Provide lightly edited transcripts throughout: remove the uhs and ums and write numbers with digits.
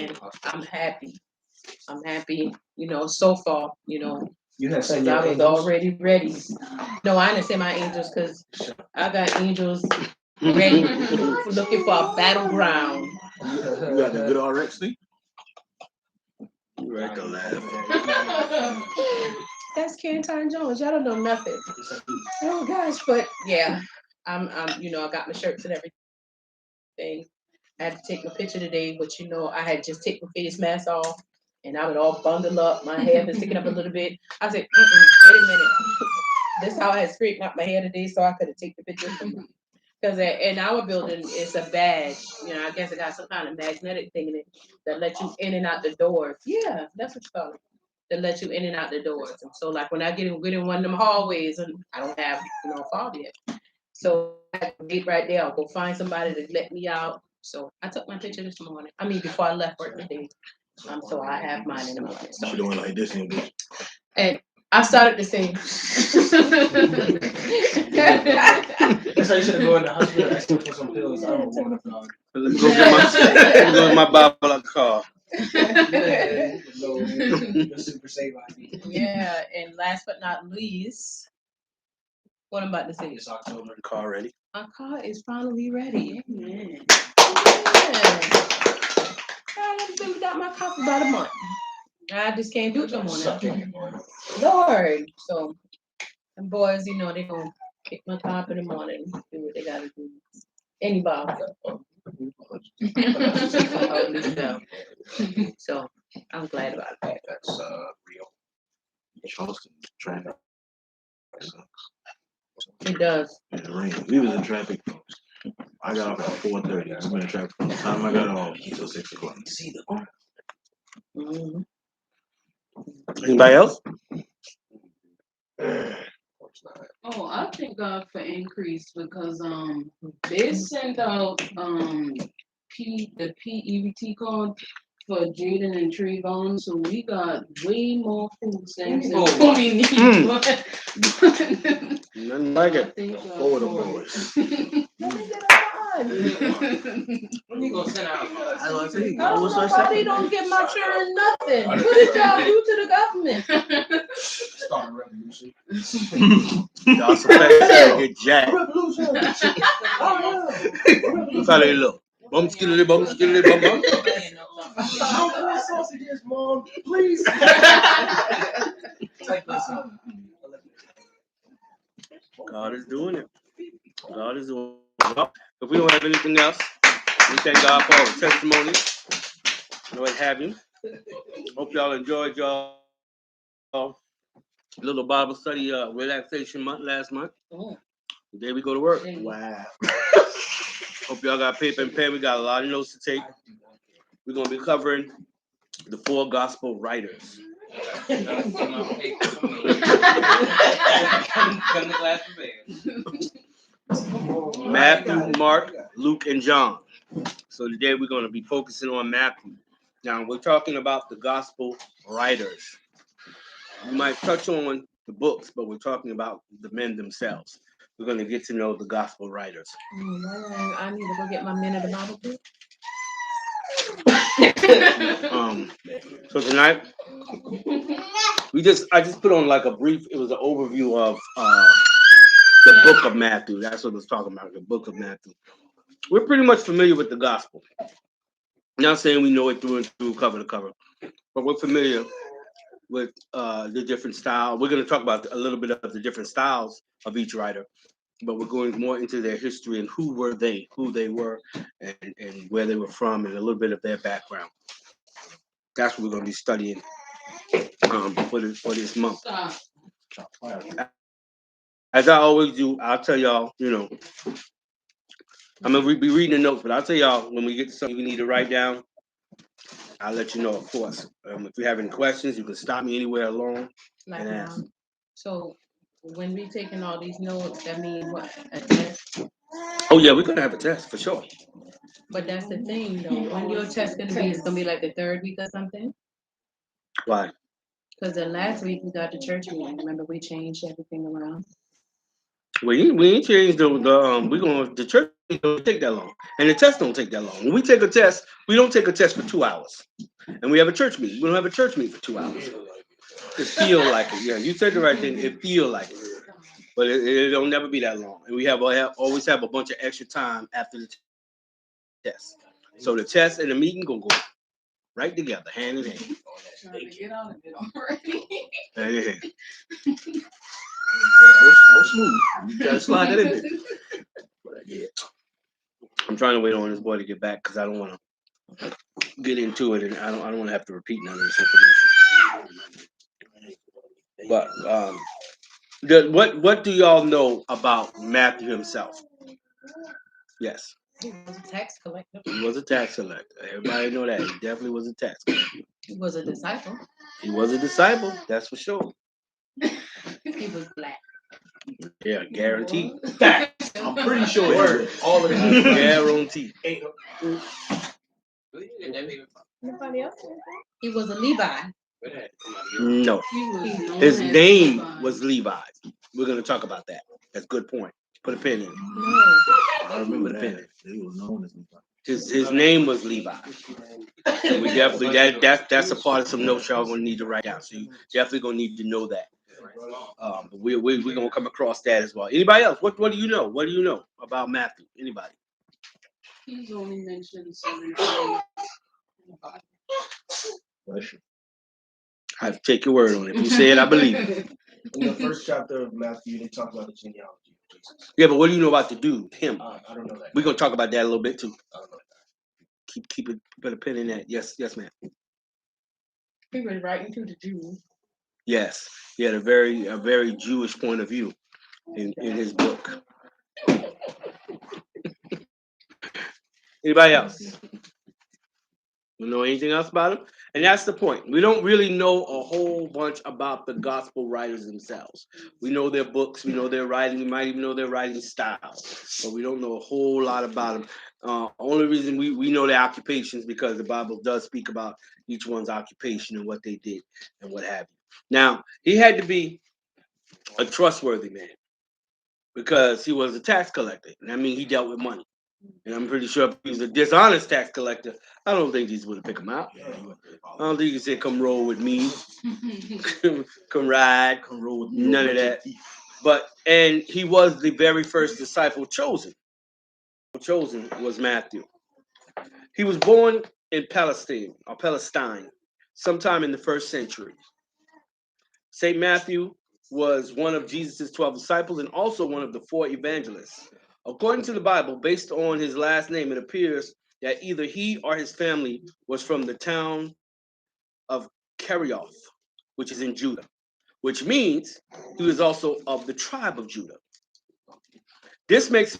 and I'm happy. I'm happy, so far, You have because sent I your was angels? already ready. No, I didn't say my angels because I got angels ready looking for a battleground. You got the good RX thing? You right to laugh. That's Canton Jones. Y'all don't know nothing. Oh gosh, but yeah, I got my shirts and everything. I had to take my picture today, but I had just taken my face mask off, and I was all bundled up. My hair been sticking up a little bit. I said, wait a minute. This how I had straightened out my hair today, so I could have taken the picture. Because in our building, it's a badge. I guess it got some kind of magnetic thing in it that lets you in and out the doors. Yeah, that's what you call it. That lets you in and out the doors. And so, like, when I get in one of them hallways, and I don't have, a fob yet. So, I had to wait right there. I'll go find somebody to let me out. So, I took my picture this morning. I mean, before I left work today. So, I have mine in the morning. You So. should have went like this, bitch. And I started to sing. That's how you should have gone to the hospital asking for some pills. I don't want a dog. Let me go get my Bible out the car. Super save ID. Yeah, and last but not least, what I'm about to say. It's October. Car ready. My car is finally ready. Amen. Yeah. I've been without my car for about a month. I just can't do it no more now. Lord. So, them boys, they gonna pick my car up in the morning, do what they gotta do. Anybody. So, I'm glad about that. That's real. Charleston traffic sucks. It does. In the rain. We was in traffic. I got off at 4:30. I've been in traffic from the time I got off until 6 o'clock. Mm-hmm. Anybody else? Oh, I thank God for increase because they sent out the PEBT card for Jaden and Trayvon, so we got way more food stamps than what we need. Nothing like it. Four of them boys. When you gonna send out? I don't know why they don't give my children nothing. What did y'all do to the government? Start a revolution. Y'all suspect get jacked. Revolution. Look how they look. Bum skidly bum skidly bum bum. No more sausages, Mom. Please. God is doing it. God is doing it. Well, if we don't have anything else, we thank God for all the testimonies and what have you. Hope y'all enjoyed y'all little Bible study relaxation month last month. Today we go to work. Wow. Hope y'all got paper and pen. We got a lot of notes to take. We're gonna be covering the 4 gospel writers. Matthew, Mark, Luke, and John. So today we're going to be focusing on Matthew. Now we're talking about the gospel writers. We might touch on the books, but we're talking about the men themselves. We're going to get to know the gospel writers. I need to go get my men of the Bible too. So tonight, I just put on like a brief. It was an overview of the book of Matthew. That's what I was talking about. The book of Matthew. We're pretty much familiar with the gospel. Not saying we know it through and through, cover to cover, but we're familiar with the different style. We're going to talk about a little bit of the different styles of each writer, but we're going more into their history and who they were, and where they were from, and a little bit of their background. That's what we're going to be studying for this month. As I always do, I'll tell y'all, I'm going to be reading the notes, but I'll tell y'all when we get to something you need to write down, I'll let you know, of course. If you have any questions, you can stop me anywhere along and ask. So when we taking all these notes, that means what? A test? Oh, yeah, we're going to have a test for sure. But that's the thing, though. When your test going to be, it's going to be like the 3rd week or something? Why? Because the last week we got the church meeting. Remember, we changed everything around. We ain't changed the church don't take that long, and the test don't take that long. When we take a test, we don't take a test for 2 hours, and we have a church meeting. We don't have a church meeting for 2 hours. It feel like it. Yeah, you said the right thing. It feel like it, but it'll never be that long. And we always have a bunch of extra time after the test. So the test and the meeting gonna go right together, hand in hand. Trying to get out of it already. Hand in hand. That was smooth. You gotta slide that in there. But yeah. I'm trying to wait on this boy to get back because I don't want to get into it, and I don't want to have to repeat none of this information. But what do y'all know about Matthew himself? Yes, He was a tax collector. he was a tax collector. Everybody know that. He definitely was a tax collector. He was a disciple. He was a disciple, that's for sure. He was black. Yeah, guaranteed. Facts. I'm pretty sure word. All of that. Guaranteed. Nobody else? He was a Levi. No, He was known his as name Levi. was Levi. We're gonna talk about that. That's a good point. Put a pin in it. No. I remember that. He was known as Levi. His name was Levi. So we definitely that's a part of some notes y'all gonna need to write down. So you definitely gonna need to know that. But we're gonna come across that as well. Anybody else? What do you know? What do you know about Matthew? Anybody? He's only mentioned 7 times. Bless you. I have to take your word on it. If you say it, I believe it. In the first chapter of Matthew, they talk about the genealogy of Jesus. Yeah, but what do you know about the dude? Him. I don't know that. We're gonna talk about that a little bit too. I don't know that. Keep it. Put a pin in that. Yes, ma'am. He was writing to the Jews. Yes, he had a very Jewish point of view in his book. Anybody else? You know anything else about him? And that's the point. We don't really know a whole bunch about the gospel writers themselves. We know their books, we know their writing, we might even know their writing style, but we don't know a whole lot about them. Only reason we know their occupations because the Bible does speak about each one's occupation and what they did and what have you. Now, he had to be a trustworthy man because he was a tax collector. And I mean, he dealt with money. And I'm pretty sure if he was a dishonest tax collector, I don't think these would pick him out. I don't think he said, "Come roll with me, come ride, Come roll with me. none of that." And he was the very first disciple chosen. Chosen was Matthew. He was born in Palestine, sometime in the 1st century. Saint Matthew was one of Jesus' 12 disciples and also one of the 4 evangelists. According to the Bible, based on his last name, it appears that either he or his family was from the town of Kerioth, which is in Judah, which means he was also of the tribe of Judah. This makes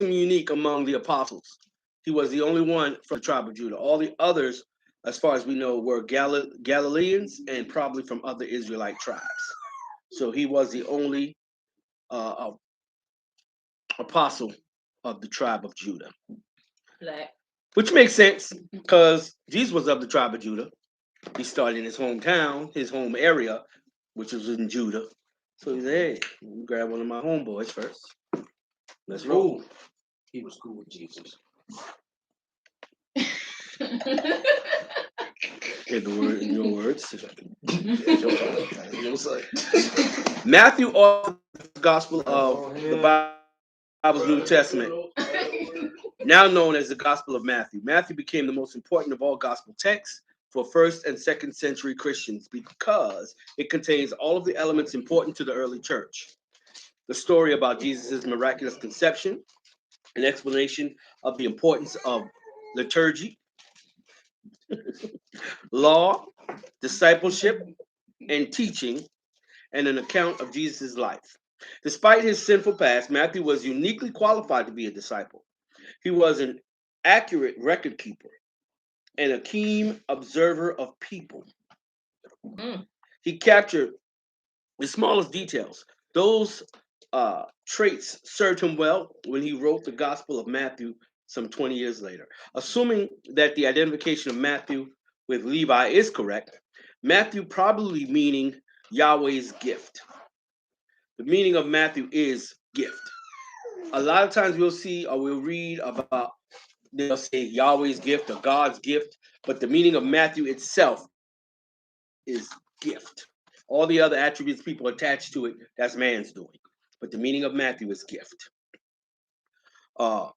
him unique among the apostles. He was the only one from the tribe of Judah. All the others, as far as we know, were Galileans and probably from other Israelite tribes. So he was the only apostle of the tribe of Judah. Black. Which makes sense because Jesus was of the tribe of Judah. He started in his hometown, his home area, which was in Judah. So he said, "Hey, let me grab one of my homeboys first. Let's roll." He was cool with Jesus. In your words. It was like, Matthew authored the Gospel of the Bible's New Testament, now known as the Gospel of Matthew. Matthew became the most important of all gospel texts for 1st and 2nd century Christians because it contains all of the elements important to the early church. The story about Jesus' miraculous conception, an explanation of the importance of liturgy, law, discipleship, and teaching, and an account of Jesus' life. Despite his sinful past, Matthew was uniquely qualified to be a disciple. He was an accurate record keeper and a keen observer of people. He captured the smallest details. Those traits served him well when he wrote the Gospel of Matthew some 20 years later. Assuming that the identification of Matthew with Levi is correct, Matthew probably meaning Yahweh's gift. The meaning of Matthew is gift. A lot of times we'll see or we'll read about, they'll say Yahweh's gift or God's gift, but the meaning of Matthew itself is gift. All the other attributes people attach to it, that's man's doing. But the meaning of Matthew is gift. Uh,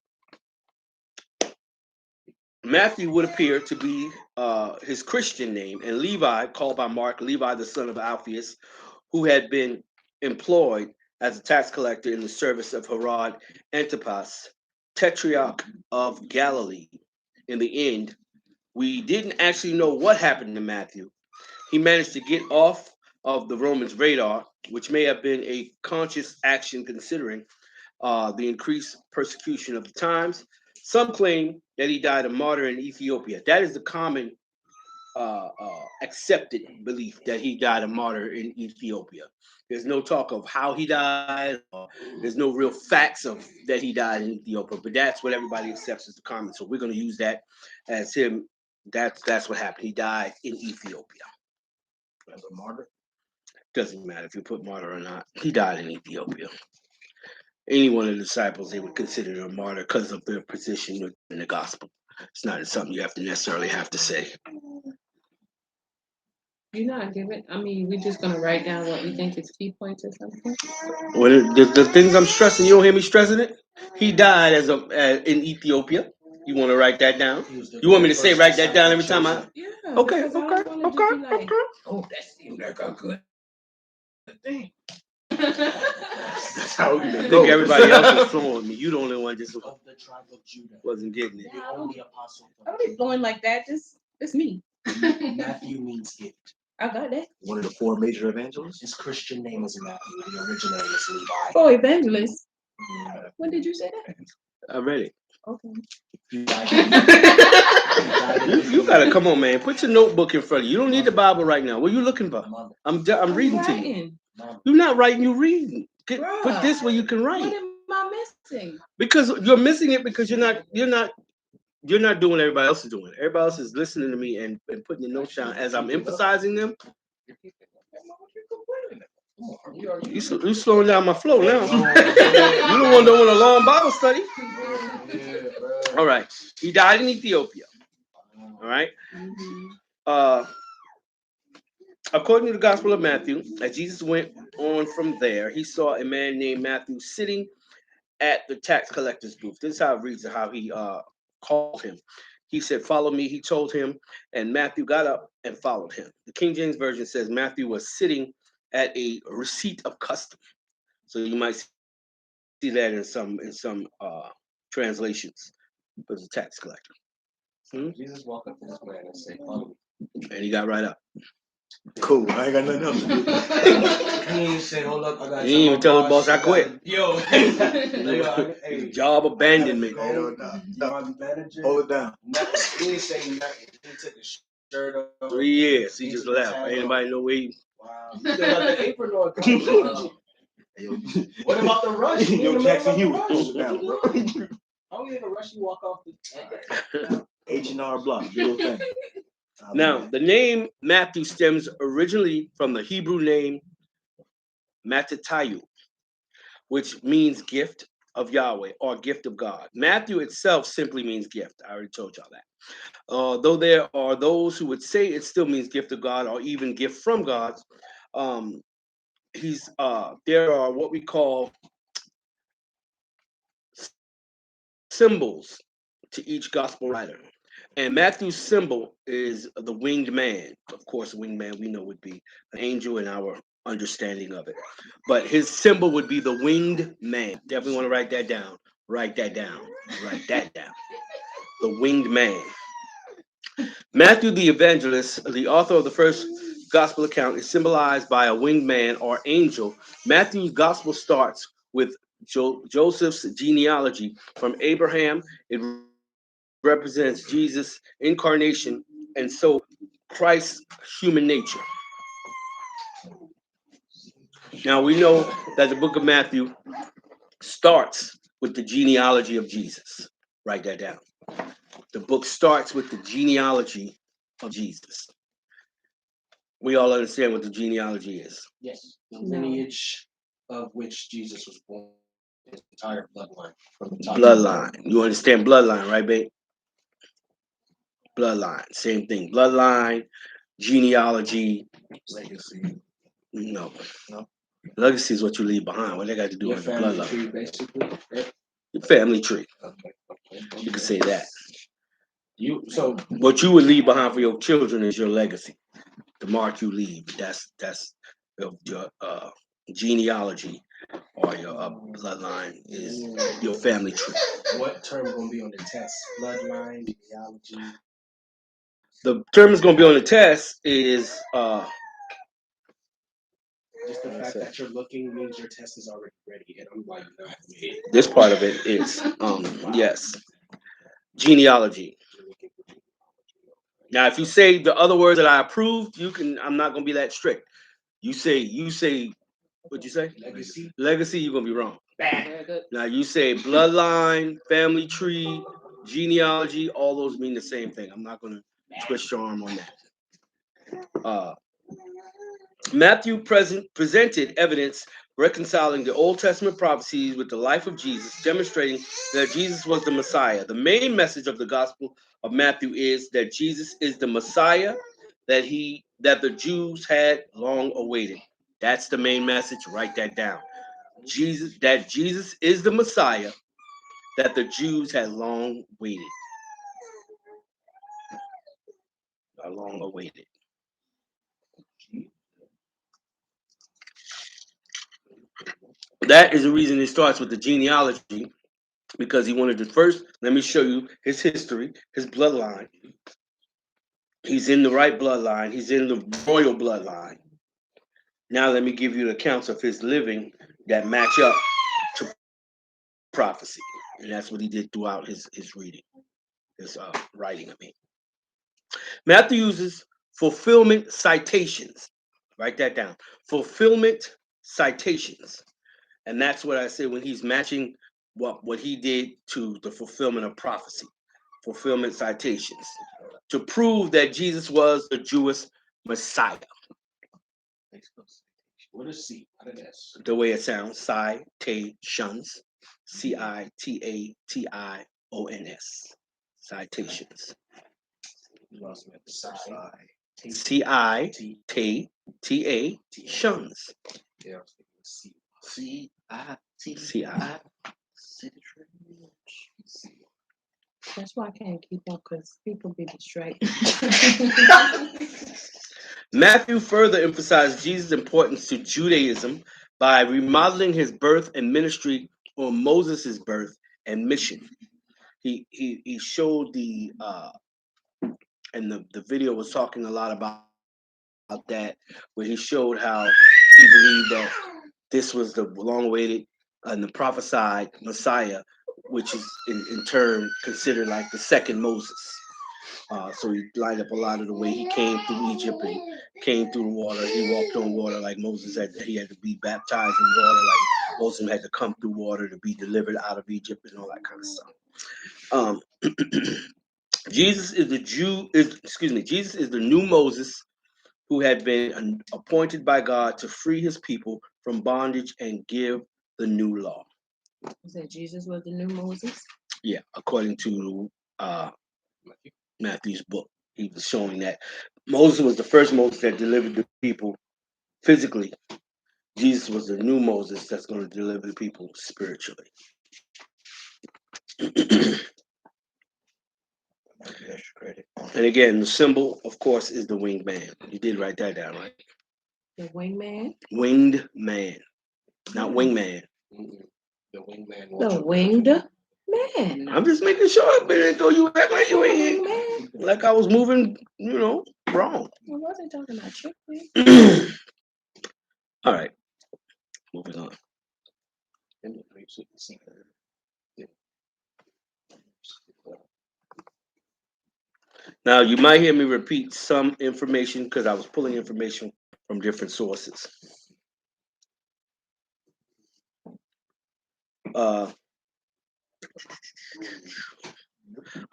Matthew would appear to be his Christian name, and Levi, called by Mark, Levi the son of Alphaeus, who had been employed as a tax collector in the service of Herod Antipas, tetrarch of Galilee. In the end, we didn't actually know what happened to Matthew. He managed to get off of the Romans' radar, which may have been a conscious action considering the increased persecution of the times. Some claim that he died a martyr in Ethiopia. That is the common accepted belief, that he died a martyr in Ethiopia. There's no talk of how he died. There's no real facts of that he died in Ethiopia, but that's what everybody accepts as the common. So we're going to use that as him. That's what happened. He died in Ethiopia. As a martyr? Doesn't matter if you put martyr or not. He died in Ethiopia. Any one of the disciples, they would consider a martyr because of their position in the gospel. It's not something you have to necessarily have to say. You're not giving. I mean, we're just gonna write down what we think is key points or something. Well, the things I'm stressing, you don't hear me stressing it. He died in Ethiopia. You want to write that down? You want me to say write that down every time I? Yeah. Okay, because I okay, don't wanna just be like, okay. oh, that seemed like a good thing. That's how we I go. think everybody else was flowing me. You the only one just Of the tribe of Judah. wasn't getting it. The only apostle. I don't be flowing like that. It's me. Matthew means gift. I got that. One of the four major evangelists. His Christian name is Matthew. The original name is Levi. Oh, evangelist. When did you say that? I read it. Okay. He died You gotta come on, man. Put your notebook in front of you. You don't need the Bible right now. What are you looking for? Mother. I'm reading to you. writing. Mother. You're not writing. You're reading. Put Bruh. this where you can What write. am I missing? Because you're missing it because you're not doing what everybody else is doing. Everybody else is listening to me and putting the notes down as I'm emphasizing them. You slowing down my flow now. You the one doing a long Bible study. All right. He died in Ethiopia. All right. According to the Gospel of Matthew, as Jesus went on from there, he saw a man named Matthew sitting at the tax collector's booth. This is how it reads, how he called him. He said, "Follow me." He told him, and Matthew got up and followed him. The King James Version says Matthew was sitting at a receipt of custom. So you might see that in some translations. It was a tax collector. Jesus walked up to this man and said, "Follow me." And he got right up. Cool. I ain't got nothing else to do. He ain't say, "Hold up, I got." He didn't even tell the boss I quit. Yo, hey, Job abandonment. Hey, hold down. manager. Hold it down. He didn't say nothing. He took his shirt off. 3 years. He just left. Anybody know where he? Wow. He still got the apron on. Hey, yo, What about the rush? You in the yo, middle Jackson of the Hewitt, rush. hold it down, bro. How you in a rush? You walk off the. H&R Block, do your thing. Now, the name Matthew stems originally from the Hebrew name Mattitayu, which means gift of Yahweh or gift of God. Matthew itself simply means gift. I already told y'all that. Though there are those who would say it still means gift of God or even gift from God, there are what we call symbols to each gospel writer. And Matthew's symbol is the winged man. Of course, a winged man we know would be an angel in our understanding of it. But his symbol would be the winged man. Definitely want to write that down. Write that down. Write that down. The winged man. Matthew the evangelist, the author of the first gospel account, is symbolized by a winged man or angel. Matthew's gospel starts with Joseph's genealogy from Abraham. It represents Jesus' incarnation and so Christ's human nature. Now we know that the book of Matthew starts with the genealogy of Jesus. Write that down. The book starts with the genealogy of Jesus. We all understand what the genealogy is. Yes, the lineage of which Jesus was born. His entire bloodline from the top. Bloodline. You understand bloodline, right, babe? Bloodline. Same thing. Bloodline, genealogy. Legacy. No. No. Legacy is what you leave behind. What they got to do Your with the family bloodline? tree, basically. Right? Your family tree. Okay. You could say that. So What you would leave behind for your children is your legacy. The mark you leave. That's your genealogy or your bloodline is your family tree. what term gonna be on the test? Bloodline, genealogy. The term is going to be on the test is Just the fact that you're looking means your test is already ready, and I'm like, no, wait. this part of it is yes, genealogy. Now, if you say the other words that I approved, you can. I'm not going to be that strict. You say. What'd you say? Legacy. Legacy. You're going to be wrong. Very good. Now you say bloodline, family tree, genealogy. All those mean the same thing. I'm not going to twist your arm on that. Matthew presented evidence reconciling the Old Testament prophecies with the life of Jesus, demonstrating that Jesus was the Messiah. The main message of the Gospel of Matthew is that Jesus is the Messiah that the Jews had long awaited. That's the main message. Write that down. Jesus is the Messiah that the Jews had long waited. Long awaited. That is the reason it starts with the genealogy, because he wanted to first, let me show you his history, his bloodline. He's in the right bloodline. He's in the royal bloodline. Now let me give you the accounts of his living that match up to prophecy. And that's what he did throughout his reading, his writing, I mean. Matthew uses fulfillment citations. Write that down. Fulfillment citations. And that's what I say when he's matching what he did to the fulfillment of prophecy. Fulfillment citations. To prove that Jesus was the Jewish Messiah. What is C? What is S? The way it sounds. Citations. Citations. Citations. Citations. Yeah. C-I-T-I. That's why I can't keep up because people be distracted. Matthew further emphasized Jesus' importance to Judaism by remodeling his birth and ministry on Moses' birth and mission. He showed and the video was talking a lot about that, where he showed how he believed that this was the long-awaited and the prophesied Messiah, which is in turn considered like the second Moses. So he lined up a lot of the way he came through Egypt and came through the water. He walked on water like Moses he had to be baptized in water, like Moses had to come through water to be delivered out of Egypt and all that kind of stuff. Jesus is the new Moses who had been appointed by God to free his people from bondage and give the new law. You said Jesus was the new Moses? Yeah, according to Matthew's book, he was showing that Moses was the first Moses that delivered the people physically. Jesus was the new Moses that's going to deliver the people spiritually. And again, the symbol, of course, is the winged man. You did write that down, right? The wingman? Winged man, not wingman. The wingman. The winged man. I'm just making sure, but I thought you act like you ain't, like I was moving, wrong. I wasn't talking about chick. All right, moving on. Now, you might hear me repeat some information because I was pulling information from different sources. I'm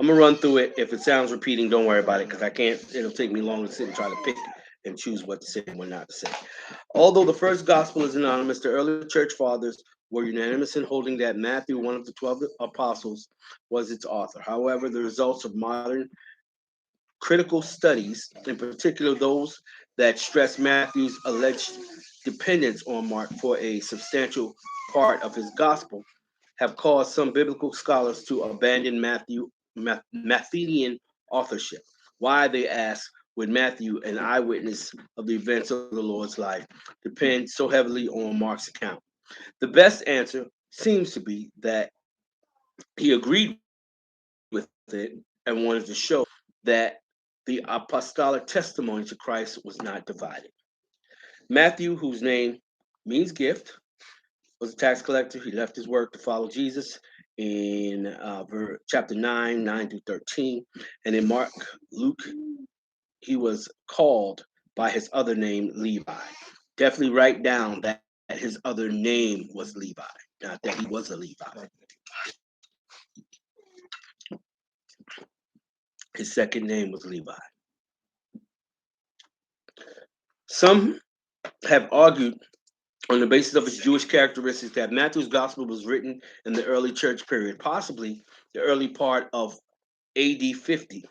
gonna run through it. If it sounds repeating, don't worry about it because I can't. It'll take me long to sit and try to pick and choose what to say and what not to say. Although the first gospel is anonymous, the early church fathers were unanimous in holding that Matthew, one of the 12 apostles, was its author. However, the results of modern critical studies, in particular those that stress Matthew's alleged dependence on Mark for a substantial part of his gospel, have caused some biblical scholars to abandon Matthean authorship. Why, they ask, would Matthew, an eyewitness of the events of the Lord's life, depend so heavily on Mark's account? The best answer seems to be that he agreed with it and wanted to show that the apostolic testimony to Christ was not divided. Matthew, whose name means gift, was a tax collector. He left his work to follow Jesus in chapter 9, 9 through 13. And in Mark, Luke, he was called by his other name, Levi. Definitely write down that his other name was Levi, not that he was a Levi. His second name was Levi. Some have argued on the basis of its Jewish characteristics that Matthew's gospel was written in the early church period, possibly the early part of AD 50,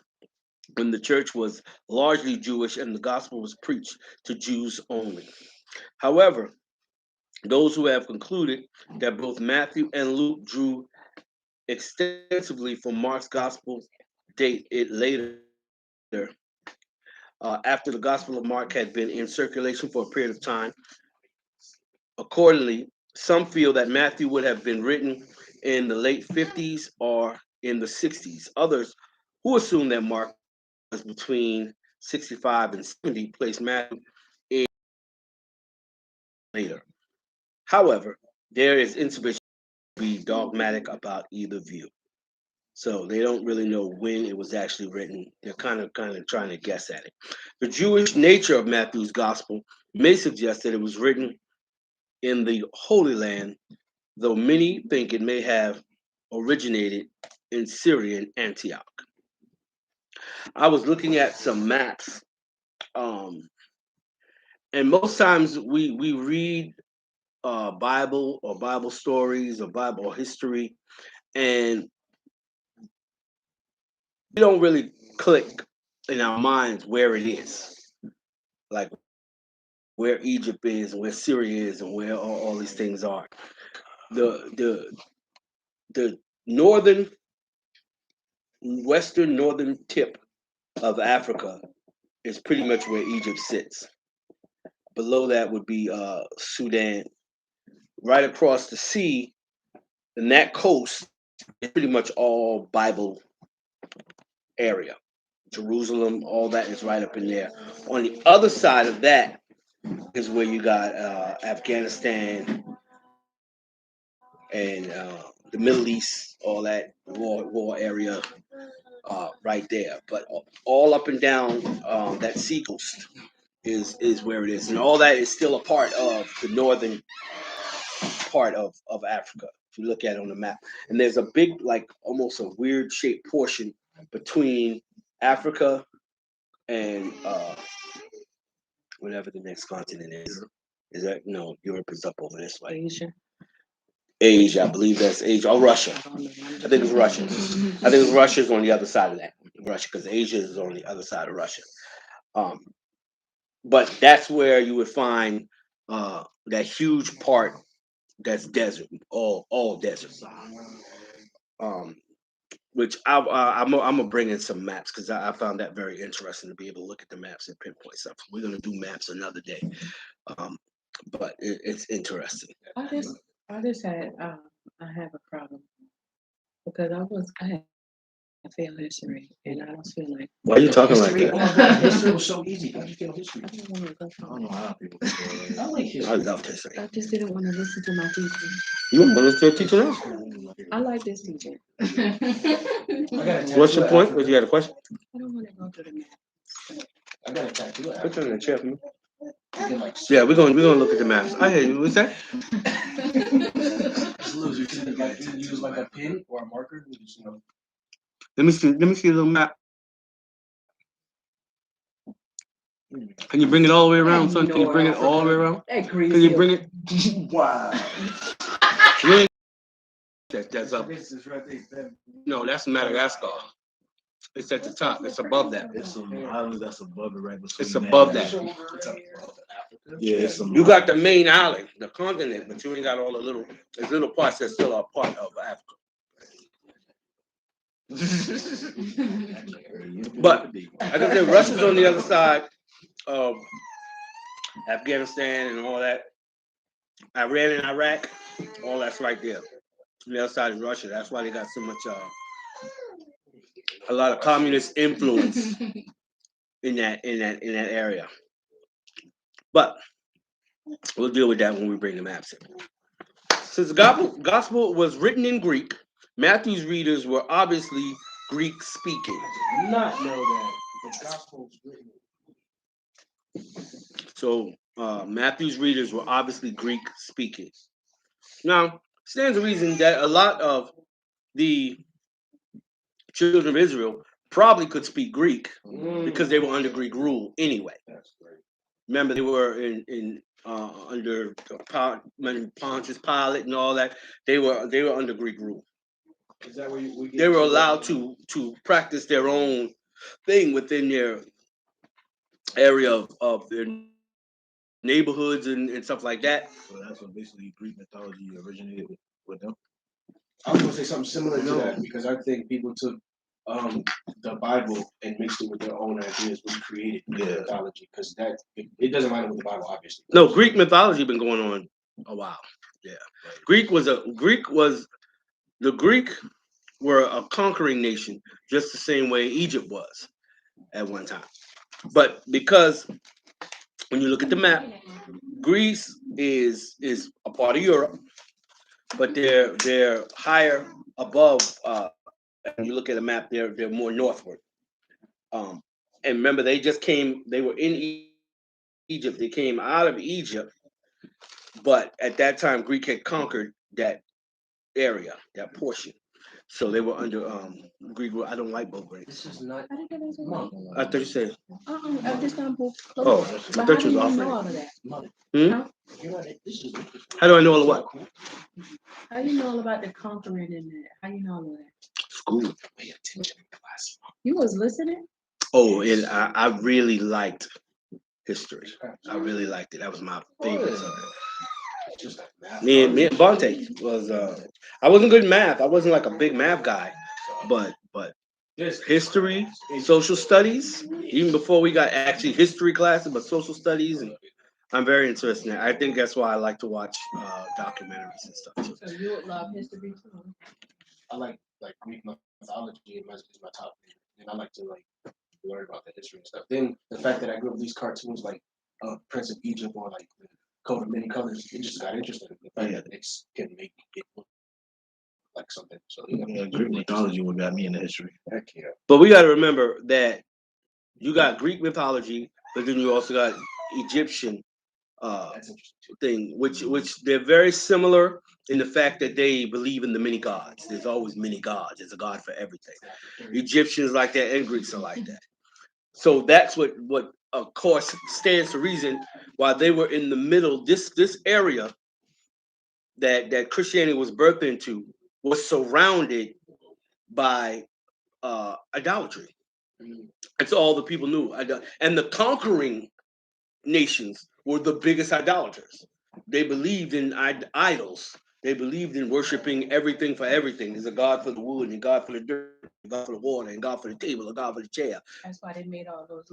when the church was largely Jewish and the gospel was preached to Jews only. However, those who have concluded that both Matthew and Luke drew extensively from Mark's gospel date it later, after the Gospel of Mark had been in circulation for a period of time. Accordingly, some feel that Matthew would have been written in the late 50s or in the 60s. Others, who assume that Mark was between 65 and 70, place Matthew in later. However, there is insufficient to be dogmatic about either view. So they don't really know when it was actually written. They're kind of trying to guess at it. The Jewish nature of Matthew's gospel may suggest that it was written in the Holy Land, though many think it may have originated in Syrian Antioch. I was looking at some maps, and most times we read Bible or Bible stories or Bible history, and we don't really click in our minds where it is, like where Egypt is and where Syria is and where all these things are. The western northern tip of Africa is pretty much where Egypt sits. Below that would be Sudan. Right across the sea, and that coast is pretty much all Bible area. Jerusalem, all that is right up in there. On the other side of that is where you got Afghanistan and the Middle East, all that war area right there. But all up and down that seacoast is where it is, and all that is still a part of the northern part of Africa. If you look at it on the map, and there's a big, like almost a weird shaped portion between Africa and whatever the next continent is. Is that no? Europe is up over this way. Asia, I believe that's Asia or Russia. I think it's Russia. I think it's Russia's on the other side of that. Russia, because Asia is on the other side of Russia. But that's where you would find that huge part that's desert, all desert. Which I'm gonna bring in some maps because I found that very interesting to be able to look at the maps and pinpoint stuff. We're gonna do maps another day, but it's interesting. I just had I have a problem because I had failed history and I don't feel like Why are you talking like History, oh that? my God, history was so easy. How did you feel history? I didn't want to go I for don't know it. how people do it. I like I history. love history. I just didn't want to listen to my teacher. You want to listen to a teacher now? I like this teacher. I got a tattoo What's your of point? Africa. If you had a question, I don't want to go to the math. I got a tattoo. put it in the chair for me. Like, Yeah, we're gonna look at the maps. I hear you. What's that? just lose your teeth. Like, you use like a pen or a marker. You just, Let me see a little map. Can you bring it all the way around, son? Can you bring it all the way around? That Can you bring greasy. it? Wow. You ain't- that's up. This is right there. No, that's Madagascar. It's at the top. It's above that. It's some islands that's above it, right? It's above that. It's up above Africa. Yeah, it's some. You got the main island, the continent, but you ain't got all the little, there's little parts that still are part of Africa. But like I said, Russia's on the other side of Afghanistan and all that. Iran and Iraq, all that's right there. On the other side is Russia. That's why they got so much, a lot of communist influence in that area. But we'll deal with that when we bring the maps in. Since the gospel was written in Greek, Matthew's readers were obviously Greek speaking. I did not know that the gospel was written. So Matthew's readers were obviously Greek speaking. Now, stands to reason that a lot of the children of Israel probably could speak Greek because they were under Greek rule anyway. That's great. Remember, they were under Pontius Pilate and all that. They were under Greek rule. Is that where we get They were to allowed to practice their own thing within their area of their neighborhoods and stuff like that. So that's what basically Greek mythology originated with them. I was gonna say something similar to that because I think people took the Bible and mixed it with their own ideas, which created mythology. Because it doesn't matter with the Bible, obviously. No, Greek mythology been going on a while. Yeah, Greek were a conquering nation, just the same way Egypt was at one time. But because when you look at the map, Greece is a part of Europe, but they're higher above. When you look at the map, they're more northward. And remember, they were in Egypt. They came out of Egypt, but at that time, Greek had conquered that area, that portion. So they were under Greek rule. I don't like both Greeks. This is not. I thought you said. I'm just not both. Oh, I But thought how you do was you know offering. all of that? Hmm? Huh? How do I know all of what? How you know all about the conquering and that? How you know all of that? School. Pay attention in class. You was listening? Oh, and I really liked history. I really liked it. That was my favorite subject. Just like math. Me and Bonte was. I wasn't good in math. I wasn't like a big math guy, but history, social studies, even before we got actually history classes, but social studies, and I'm very interested in that. I think that's why I like to watch documentaries and stuff too. So you would love history too. I like Greek mythology is my top favorite, and I like to learn about the history and stuff. Then the fact that I grew up with these cartoons like Prince of Egypt or like the Coat of Many Colors, it just got interested. The fact that it can make it look like something. So Yeah, Greek mythology what got me into history. Heck yeah. But we got to remember that you got Greek mythology, but then you also got Egyptian That's interesting too. thing, which they're very similar in the fact that they believe in the many gods. There's always many gods. There's a god for everything. Egyptians like that, and Greeks are like that. So that's what of course stands to reason why they were in the middle. This area that Christianity was birthed into was surrounded by idolatry. That's all the people knew. And the conquering nations were the biggest idolaters. They believed in idols. They believed in worshiping everything for everything. There's a God for the wood, and a God for the dirt, a God for the water, and God for the table, a God for the chair. That's why they made all those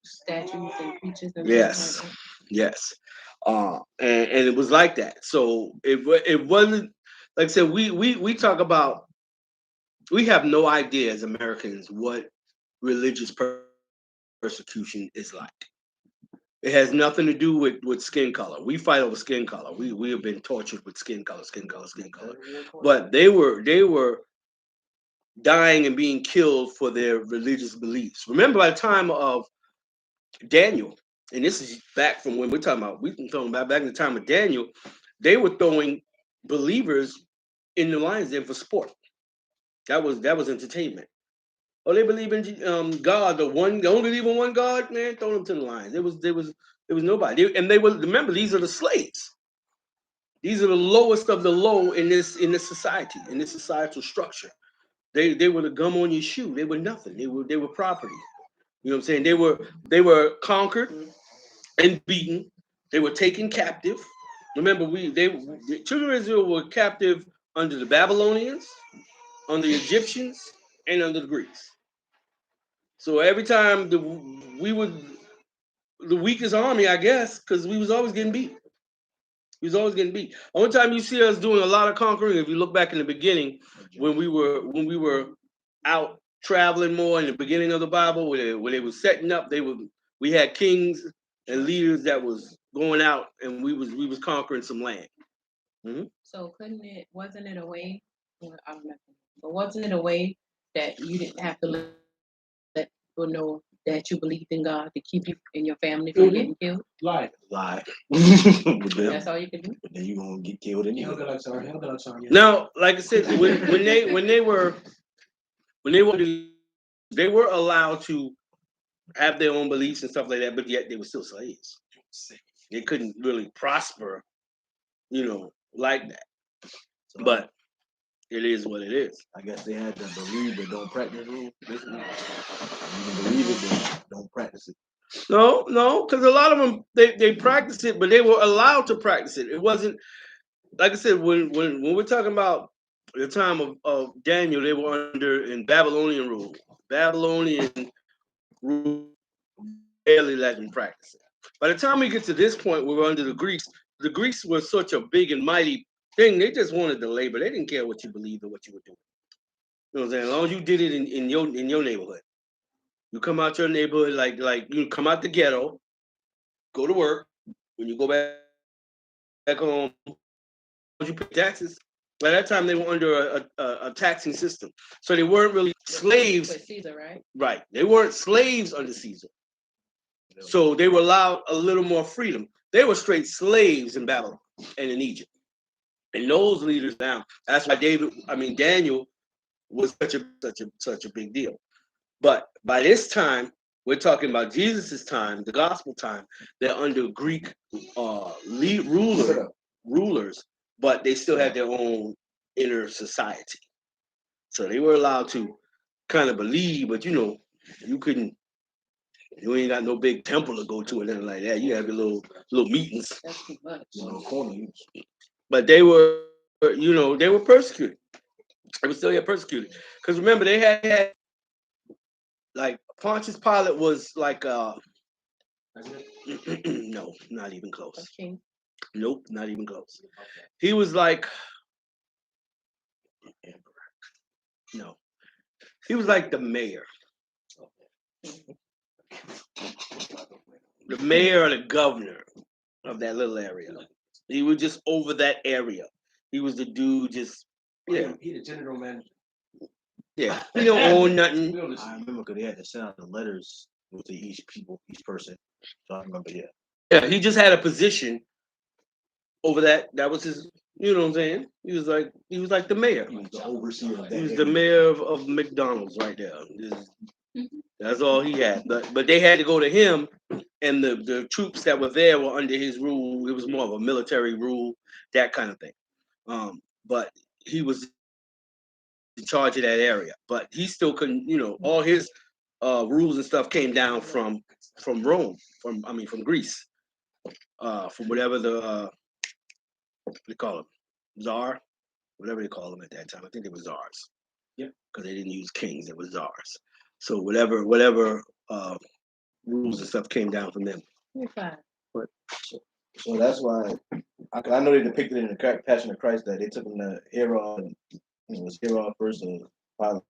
statues and creatures and Yes, stuff like yes. And it was like that. So it wasn't like I said. We talk about. We have no idea as Americans what religious persecution is like. It has nothing to do with skin color. We fight over skin color. We have been tortured with skin color. But they were dying and being killed for their religious beliefs. Remember, by the time of Daniel, and this is back from when we're talking about back in the time of Daniel, they were throwing believers in the lion's den for sport. That was entertainment. Oh, they believe in God, the one. They only believe in one God, man. Throw them to the lions. There was nobody, and they were. Remember, these are the slaves. These are the lowest of the low in this society, in this societal structure. They were the gum on your shoe. They were nothing. They were property. You know what I'm saying? They were conquered and beaten. They were taken captive. Remember, the children of Israel were captive under the Babylonians, under the Egyptians, and under the Greeks. So every time we were the weakest army, I guess, because we was always getting beat. We was always getting beat. Only time you see us doing a lot of conquering, if you look back in the beginning, when we were out traveling more in the beginning of the Bible, where they were setting up, we had kings and leaders that was going out, and we was conquering some land. So wasn't it a way? Well, I don't know, but wasn't it a way that you didn't have to let people know that you believed in God to keep you and your family from getting killed? Lie. With them, That's all you can do. but then you gonna get killed anyway. Now, like I said, they were allowed to have their own beliefs and stuff like that, but yet they were still slaves. They couldn't really prosper, like that. So But it is what it is. I guess they had to believe but don't practice rule. Basically, you can believe it but don't practice it. No, because a lot of them they practiced it, but they were allowed to practice it. It wasn't like I said when we're talking about the time of Daniel, they were under in Babylonian rule. Babylonian rule barely let them practice it. By the time we get to this point, we were under the Greeks were such a big and mighty thing. They just wanted the labor. They didn't care what you believed or what you were doing. You know what I'm saying? As long as you did it in your neighborhood. You come out your neighborhood like you come out the ghetto, go to work. When you go back home, you pay taxes. By that time, they were under a taxing system, so they weren't really slaves. With Caesar, right? Right? They weren't slaves under Caesar, so they were allowed a little more freedom. They were straight slaves in Babylon and in Egypt, and those leaders down. That's why Daniel was such a big deal. But by this time, we're talking about Jesus' time, the gospel time. They're under Greek rulers, but they still had their own inner society. So they were allowed to kind of believe, but you couldn't. You ain't got no big temple to go to or anything like that. You have your little meetings. That's too much. But they were persecuted. They were still get persecuted because remember they had like Pontius Pilate was like no, not even close. Okay. Nope, not even close. He was like no, he was like the mayor or the governor of that little area. He was just over that area. He was the dude. Just He the general manager. yeah. He don't own nothing. I remember because they had to send out the letters to each person. So I remember, yeah. Yeah, he just had a position over that. That was his. You know what I'm saying? He was like the mayor. He was the overseer of that. He was the mayor of McDonald's right there. That's all he had. But they had to go to him, and the troops that were there were under his rule. It was more of a military rule, that kind of thing. But he was in charge of that area. But he still couldn't. All his rules and stuff came down from Rome, from Greece, from whatever the what do they call them, czar, whatever they call them at that time. I think they were czars. Yeah, because they didn't use kings; they were czars. So whatever rules and stuff came down from them. You're fine. But so that's why I know they depicted it in the Passion of Christ that they took him to Herod, and it was Herod first and Pilate.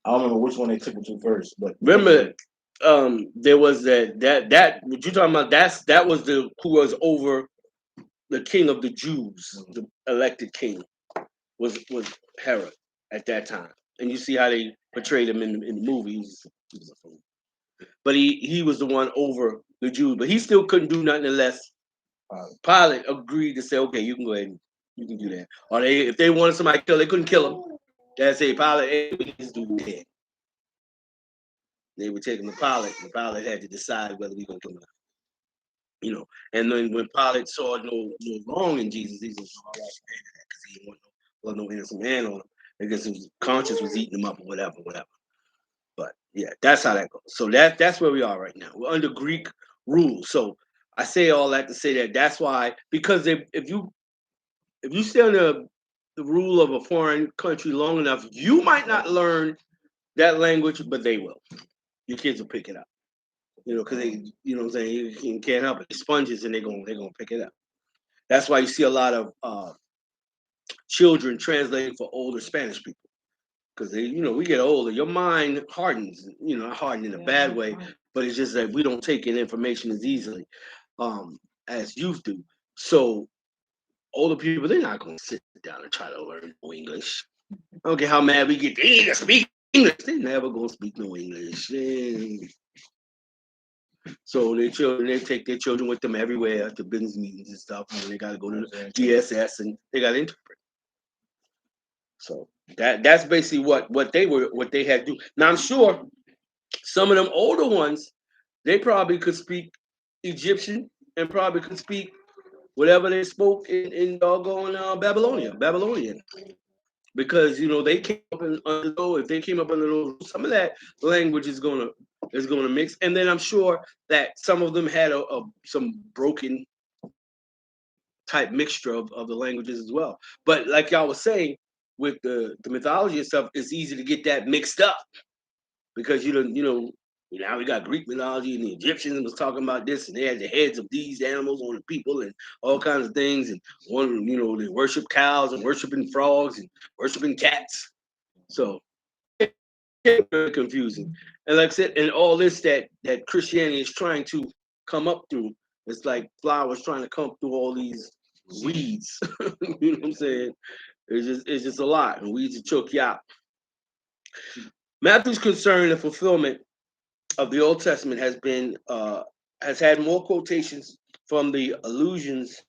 I don't remember which one they took him to first, but remember, there was that what you talking about? That was who was over the king of the Jews, the elected king, was Herod at that time. And you see how they portrayed him in the movies. He was a fool. But he was the one over the Jews, but he still couldn't do nothing unless Pilate agreed to say, okay, you can go ahead and you can do that. Or if they wanted somebody killed, they couldn't kill him. They'd say, Pilate, hey, we need this dude dead. They would take him to Pilate, and Pilate had to decide whether we gonna come out. And then when Pilate saw no wrong in Jesus, he said, "All right, because he didn't want no innocent man on him. I guess his conscience was eating him up or whatever. But yeah, that's how that goes. So that's where we are right now. We're under Greek rule. So I say all that to say that's why, because if you stay under the rule of a foreign country long enough, you might not learn that language, but they will. Your kids will pick it up. Because they, what I'm saying, you can't help it. Sponges, and they're gonna pick it up. That's why you see a lot of children translating for older Spanish people, because we get older, your mind hardens. Not hardened in a bad way, but it's just that we don't take in information as easily as youth do. So older people, they're not gonna sit down and try to learn no English. I don't care how mad we get. They need to speak English. They never gonna speak no English. So their children, they take their children with them everywhere to business meetings and stuff. And they got to go to the GSS and they got to interpret. So that's basically what they had to do. Now I'm sure some of them older ones, they probably could speak Egyptian and probably could speak whatever they spoke in doggone Babylonian. Because they came up under those. If they came up under those, some of that language is gonna mix. And then I'm sure that some of them had some broken type mixture of the languages as well. But like y'all was saying, with the mythology and stuff, it's easy to get that mixed up because now we got Greek mythology and the Egyptians was talking about this, and they had the heads of these animals on the people and all kinds of things. And one, they worship cows and worshiping frogs and worshiping cats. So it's very confusing. And like I said, and all this that Christianity is trying to come up through, it's like flowers trying to come through all these weeds. You know what I'm saying? It's just a lot, and weeds will choke you out. Matthew's concern and fulfillment of the Old Testament has had more quotations from the allusions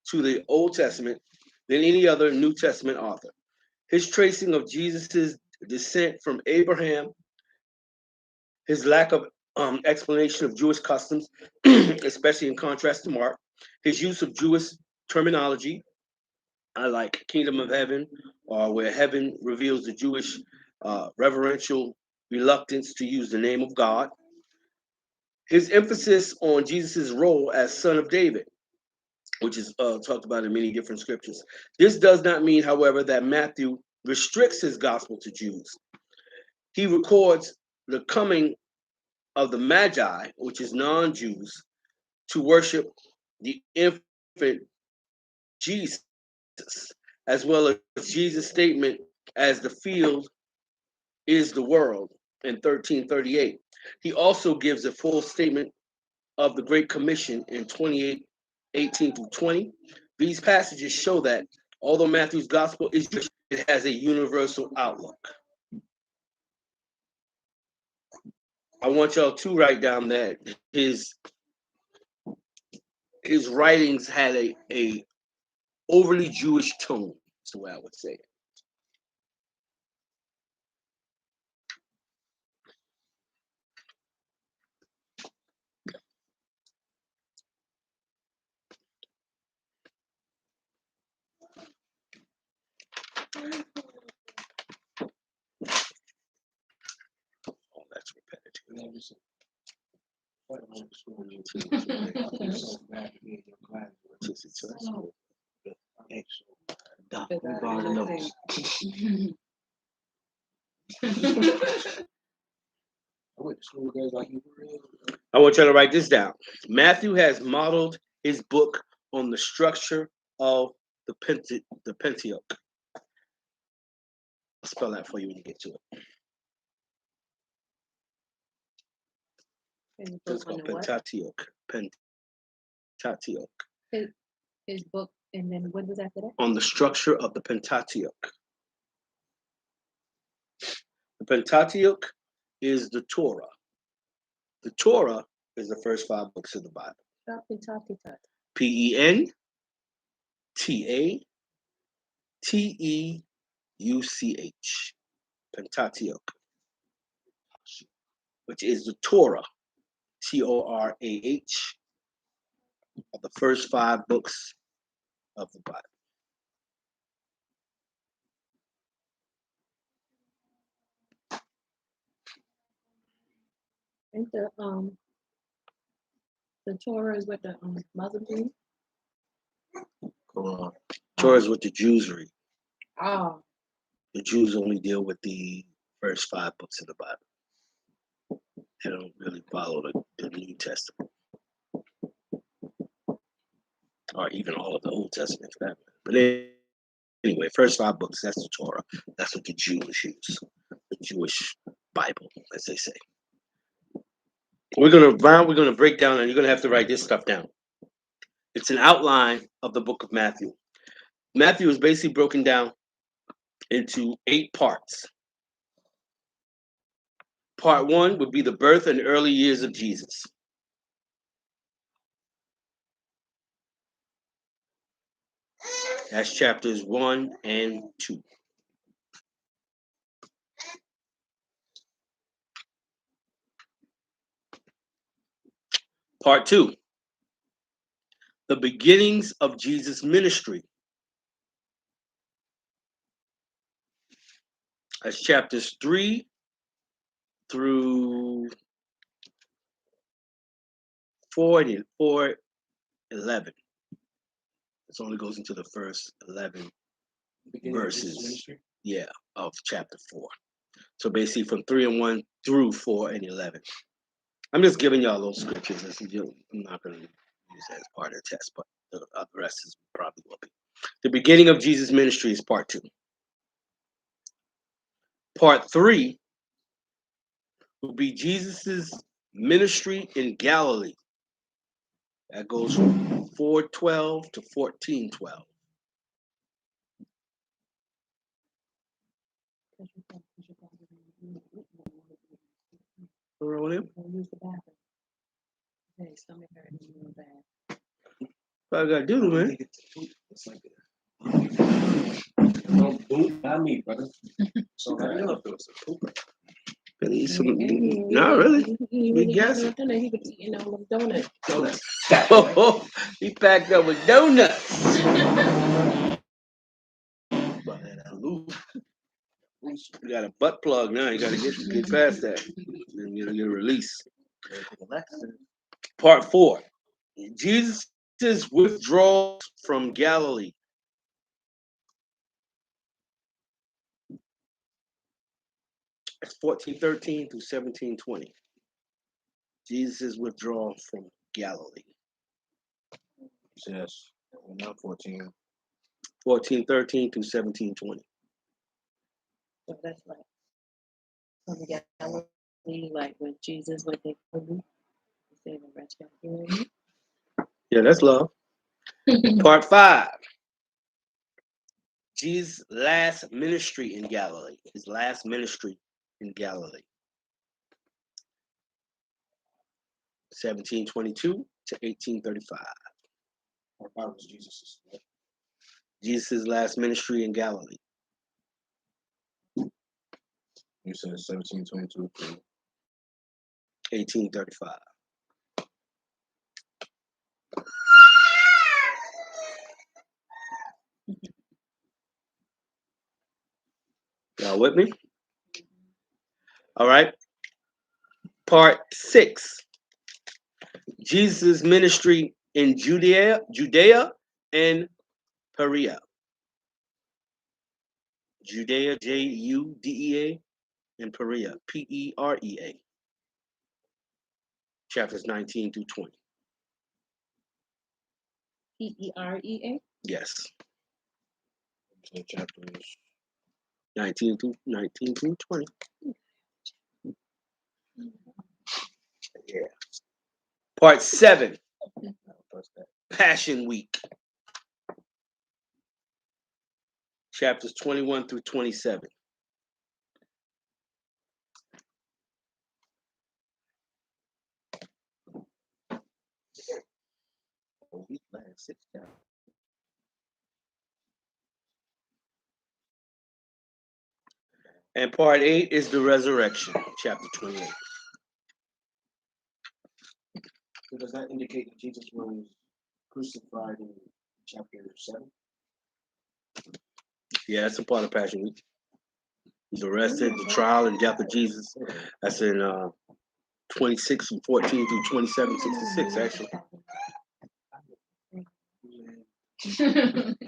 to the Old Testament than any other New Testament author. His tracing of Jesus's descent from Abraham, his lack of explanation of Jewish customs, especially in contrast to Mark, his use of Jewish terminology, like kingdom of heaven, or where heaven reveals the Jewish reverential reluctance to use the name of God. His emphasis on Jesus' role as son of David, which is talked about in many different scriptures. This does not mean, however, that Matthew restricts his gospel to Jews. He records the coming of the Magi, which is non-Jews, to worship the infant Jesus, as well as Jesus' statement as the field is the world in 1338. He also gives a full statement of the Great Commission in 28:18 through 20. These passages show that although Matthew's gospel is Jewish, it has a universal outlook. I want y'all to write down that his writings had a overly Jewish tone. That's the way I would say it. Oh, that's repetitive. I want you to write this down. Matthew has modeled his book on the structure of the Pentateuch. I'll spell that for you when you get to it. It's called Pentateuch. Pentateuch. His book, and then what was after that? On the structure of the Pentateuch. The Pentateuch is the Torah. The Torah is the first 5 books of the Bible. Pentauch. Pentateuch. which is the Torah, Torah, of the first 5 books of the Bible. Ain't the Torah is what the Muslims read? Torah is what the Jews read. Oh, The Jews only deal with the first 5 books of the Bible. They don't really follow the New Testament, or even all of the Old Testament for that matter. But anyway, first 5 books, that's the Torah. That's what the Jews use, the Jewish Bible, as they say. We're gonna break down, and you're gonna have to write this stuff down. It's an outline of the book of Matthew. Matthew is basically broken down into 8 parts. Part 1 would be the birth and early years of Jesus. That's chapters 1 and 2. Part 2, the beginnings of Jesus' ministry. That's chapters 3 through 11. This only goes into the first 11 verses, of chapter 4. So basically from 3 and 1 through 4 and 11. I'm just giving y'all those scriptures. I'm not going to use that as part of the test, but the rest is probably will be. The beginning of Jesus' ministry is part 2. Part 3 will be Jesus's ministry in Galilee. That goes from 4:12 to 14:12. use the bathroom. Hey, stomach hurting real bad. What I gotta do, man? It's like don't boot by me, brother. So I love those poop. Really, not really. He We really guessing. eating them. He was eating all them donuts. Donuts. Oh, he packed up with donuts. You got a butt plug now. You got to get past that. Then you get a release. Part 4. Jesus' withdrawal from Galilee. It's 14:13 to 17:20. Jesus' withdrawal from Galilee. Yes, not 14. 14:13 to 17:20. So that's like from Galilee, like when Jesus went to Galilee, he said the rest of you. Yeah, that's love. Part 5. Jesus' last ministry in Galilee. His last ministry in Galilee. 17:22 to 18:35. What part was Jesus'? Jesus' last ministry in Galilee. You said 1722 to 18:35. Y'all with me? All right. Part 6. Jesus' ministry in Judea and Perea. Judea, Judea, and Perea, Perea. Chapters 19 to 20. Perea. Yes. so chapters. 19 to 20. Yeah. Part 7. Passion Week. Chapters 21 through 27. And part 8 is the resurrection, chapter 28. So does that indicate that Jesus was crucified in chapter 7? Yeah, that's a part of Passion Week. He's arrested, the trial and death of Jesus. That's in 26 and 14 through 27, 66, actually.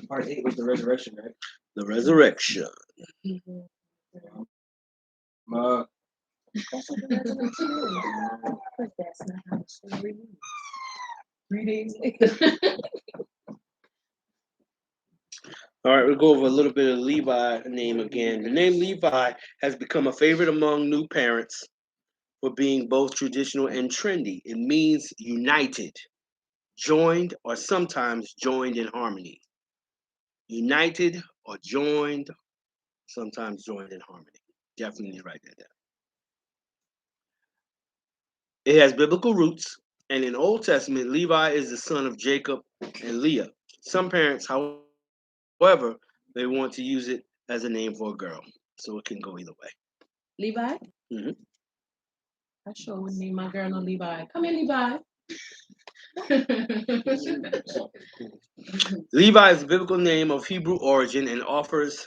Part 8 was the resurrection, right? The resurrection. That's what the resurrection is. But that's not how the story is. 3 days later. All right, we'll go over a little bit of Levi name again. The name Levi has become a favorite among new parents for being both traditional and trendy. It means united, joined, or sometimes joined in harmony. United or joined, sometimes joined in harmony. Definitely write that down. It has biblical roots, and in Old Testament, Levi is the son of Jacob and Leah. Some parents, however, they want to use it as a name for a girl, so it can go either way. Levi? Mhm. I sure would name my girl no Levi. Come here, Levi. Levi is a biblical name of Hebrew origin and refers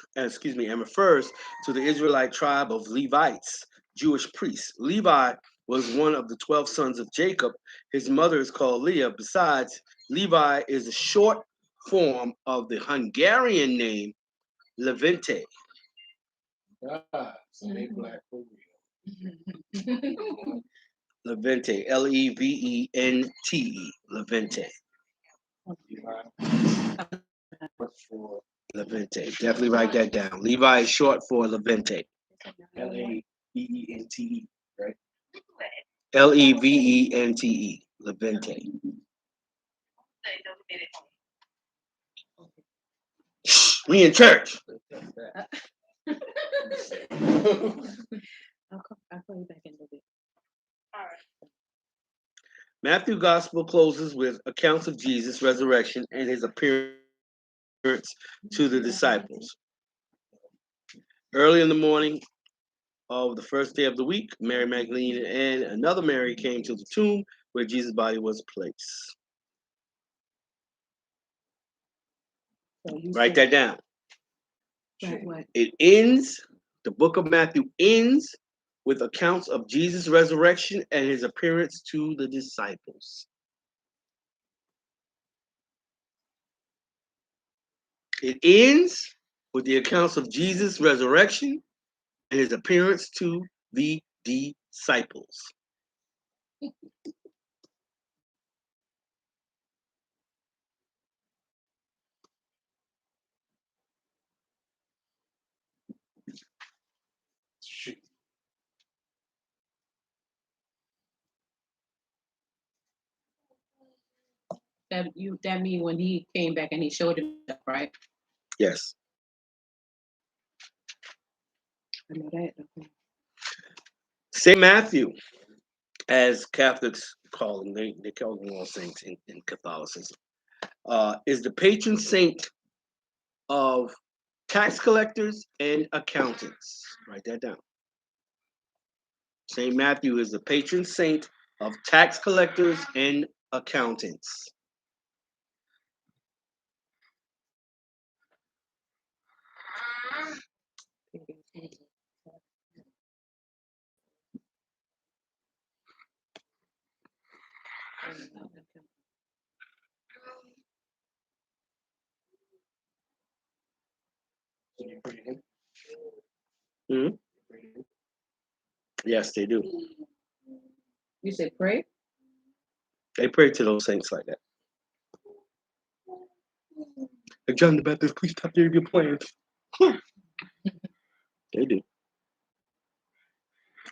to the Israelite tribe of Levites, Jewish priests. Levi was one of the 12 sons of Jacob. His mother is called Leah. Besides, Levi is a short form of the Hungarian name Levente. So they black for real. Levente, Levente, Levente. For Levente. Definitely write that down. Levi is short for Levente. Levente, right? Levente. Levente. Shh, we in church. I'll call you back in a little bit. Matthew Gospel closes with accounts of Jesus' resurrection and his appearance to the disciples. Early in the morning of the first day of the week, Mary Magdalene and another Mary came to the tomb where Jesus' body was placed. So you Write said that down. what? It ends, the book of Matthew ends with accounts of Jesus' resurrection and his appearance to the disciples. It ends with the accounts of Jesus' resurrection and his appearance to the disciples. That mean when he came back and he showed himself, right? Yes. I know that. Okay. St. Matthew, as Catholics call him, they call him all saints in Catholicism, is the patron saint of tax collectors and accountants. Write that down. St. Matthew is the patron saint of tax collectors and accountants. So you pray to him? Mhm. Yes, they do. You said pray? They pray to those saints like that. Like, John the Baptist, please stop your plans. They do.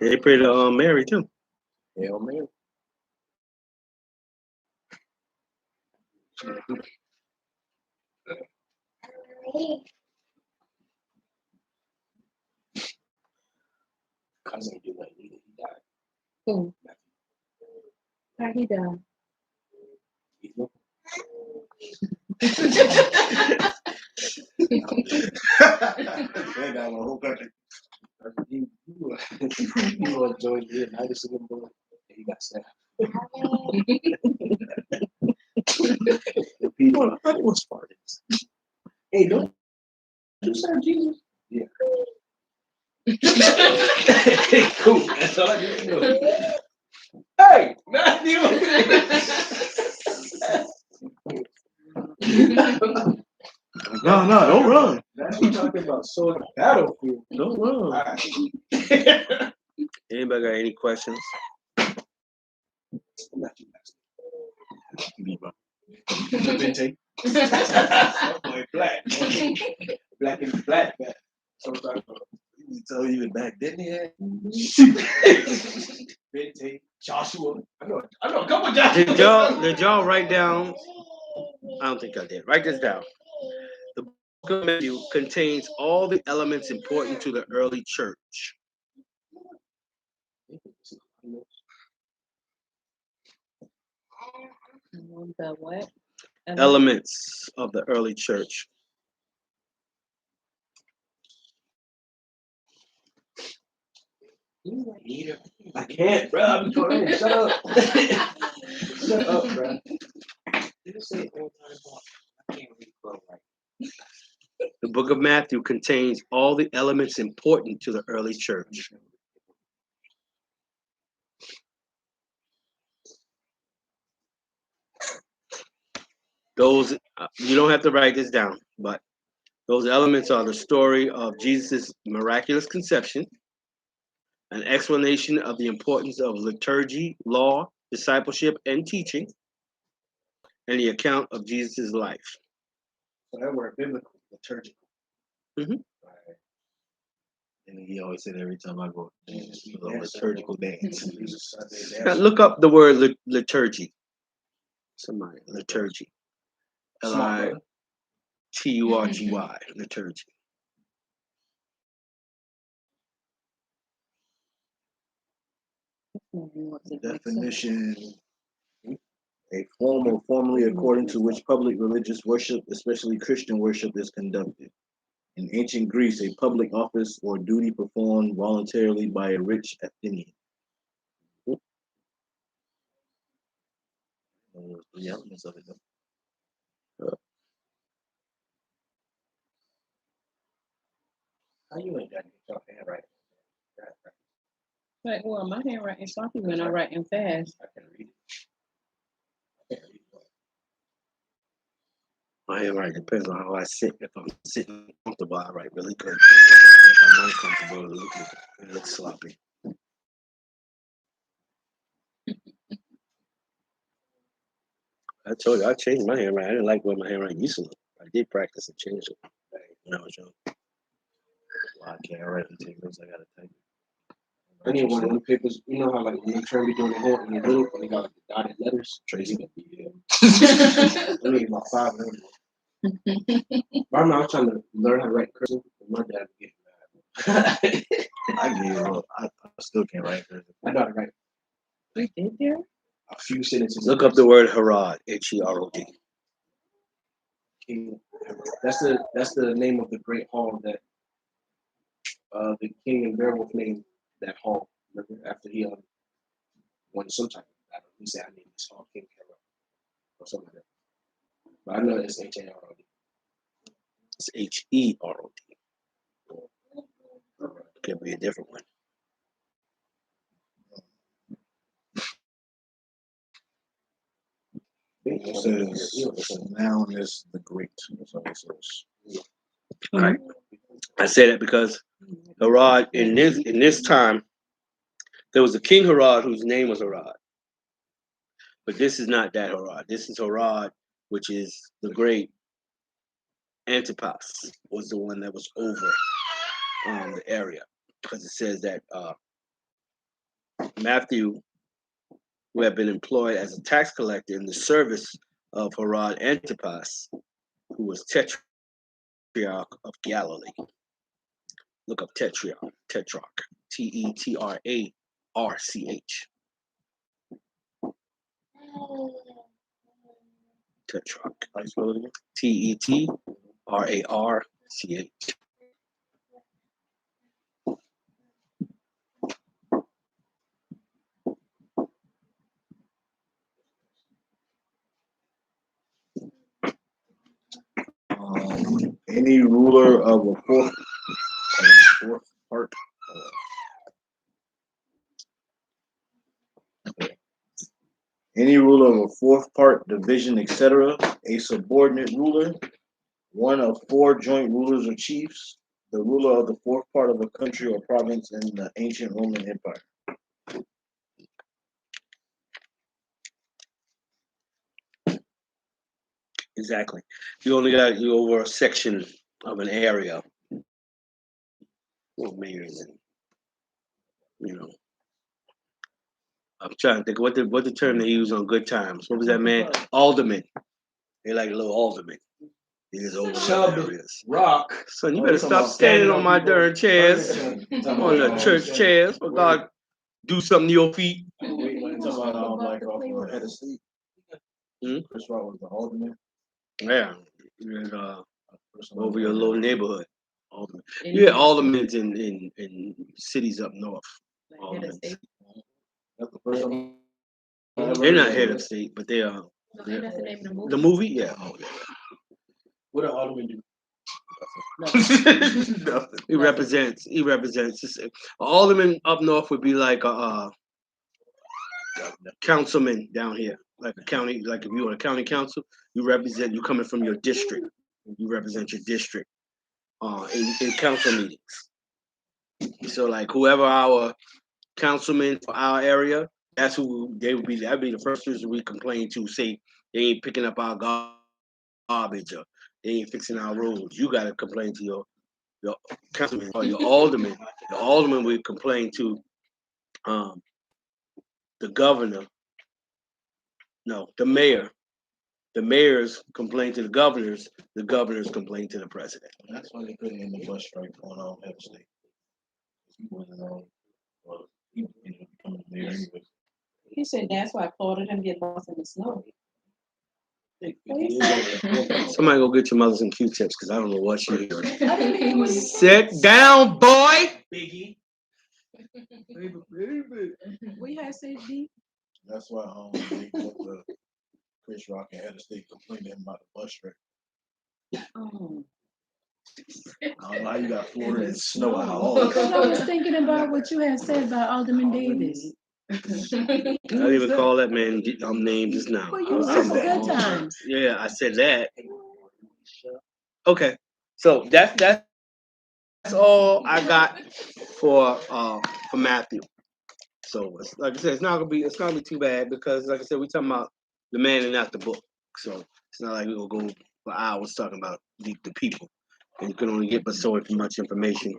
They pray to Mary too. Hail Mary. Cousin do like he died. Who? How he done? They got a whole country. He was joined Leonidas in the book, and he got stabbed. The people, I was Spartans. Hey, don't you serve Jesus? Yeah. Cool. That's all I need to know. Hey, Matthew. No, don't run. That's what I'm talking about. So the battlefield. Don't run. Right. Anybody got any questions? Vente. Boy, black. Black and black. So You tell even back then, yeah. Vente. Joshua. I know a couple Joshua. Did y'all write down? I don't think I did. Write this down. The book of Matthew contains all the elements important to the early church. The what? Elements of the early church. I can't, bro. I'm trying. Shut up. Shut up, bro. Did it say old time walk? I can't read bro right. The book of Matthew contains all the elements important to the early church. Those, you don't have to write this down, but those elements are the story of Jesus' miraculous conception, an explanation of the importance of liturgy, law, discipleship, and teaching, and the account of Jesus' life. So that word biblical, liturgical. Mhm. Right. And he always said every time I go, dance, a liturgical dance. Now look up the word liturgy. Somebody, liturgy. Liturgy, liturgy. Definition: a form or formally according to which public religious worship, especially Christian worship, is conducted. In ancient Greece, a public office or duty performed voluntarily by a rich Athenian. The elements of it, though. How you ain't got your handwriting? Like, well, my handwriting sloppy when I writing fast. I can read it. I can't read it. My handwriting depends on how I sit. If I'm sitting comfortable, I write really good. If I'm uncomfortable, it looks sloppy. I told you, I changed my handwriting. I didn't like what my handwriting used to look. I did practice and change it when I was young. Well, I can't write the tables. I gotta type. I need one of them papers. You know how like when you try to be doing the whole and you're little and they got like the dotted letters. Tracy. Yeah. I need about 5 of them. Right now I'm trying to learn how to write cursive. My dad would get mad. I gave up. I still can't write cursive. I know how to write You did there? a few sentences. Look up the word Herod, Herod. King. That's the name of the great hall that the king and Beowulf named that hall. Remember after he won some type of battle, he said, "I named this hall King Herod," or something like that. But I know it's Herod. It's Herod. Could be a different one. It says noun is the great. That's all it says. Right. I say that because Herod in this time there was a king Herod whose name was Herod, but this is not that Herod. This is Herod, which is the great. Antipas was the one that was over the area, because it says that Matthew, who had been employed as a tax collector in the service of Herod Antipas, who was tetrarch of Galilee. Look up tetrarch, Tetrarch. Tetrarch. How you spell it again? Tetrarch. Any ruler of a fourth part. Any ruler of a fourth part, division, etc. A subordinate ruler. One of four joint rulers or chiefs. The ruler of the fourth part of a country or province in the ancient Roman Empire. Exactly. You only got you over a section of an area. Well, maybe then, you know. I'm trying to think what the term they use on Good Times. What was that man? Alderman. They like a little alderman. He is over Chub the areas. Rock. Son, you Oh, better you talking stop about standing on my people? darn chairs. Talking On the about, church chairs. For God, do something to your feet. talking about like off head of state. Hmm? Chris Rock was the alderman. Yeah. And, Person over your like little that. neighborhood. Alderman. In Yeah, the aldermen's in cities up north. like, head of state. That's the first one. They're not head of state, but they are. No, ain't that the name of the movie? The movie? Yeah. Oh, What do aldermen do? yeah. Nothing. He represents. Alderman up north would be like a councilman down here, like a county. Like if you're on a county council, you represent. You coming from your district. You represent your district in council meetings. So like whoever our councilman for our area, that's who they would be. That'd be the first person we complain to. Say they ain't picking up our garbage or they ain't fixing our roads. You got to complain to your councilman or your alderman. The alderman would complain to the governor. No, the mayor. The mayors complain to the governors. The governors complain to the president. That's why they couldn't end the bus strike on head of state. He wasn't on. Well, he ended up becoming the mayor anyway. He said that's why Florida didn't get lost in the snow. Somebody go get your mother some Q-tips because I don't know what you're hearing. I didn't hear what he Sit down, boy. Biggie. We had said D. That's why they put the Chris Rock and head of state complaining to him about the bus strike. Oh. I don't know how you got Florida and snow out of all. Because I was thinking about what you had said about Alderman Davis. I didn't even call that man name just now. Well, I you was said talking about- good times. Yeah, I said that. Okay, so that's all I got for Matthew. So like I said, it's not gonna be too bad because like I said, we're talking about the man and not the book. So it's not like we're gonna go for hours talking about the people. And you can only get but so much information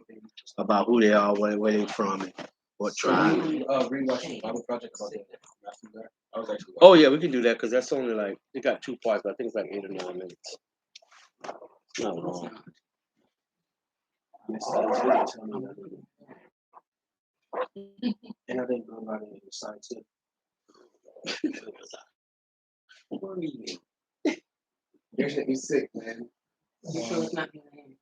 about who they are, where they're from, and what tribe. Rewatch the Bible Project about the Matthew there. I was actually. Oh yeah, we can do that because that's only like it got 2 parts, but I think it's like 8 or 9 minutes. It's not long. And I didn't know about any science too. You're gonna be sick, man. You sure it's not in your hand?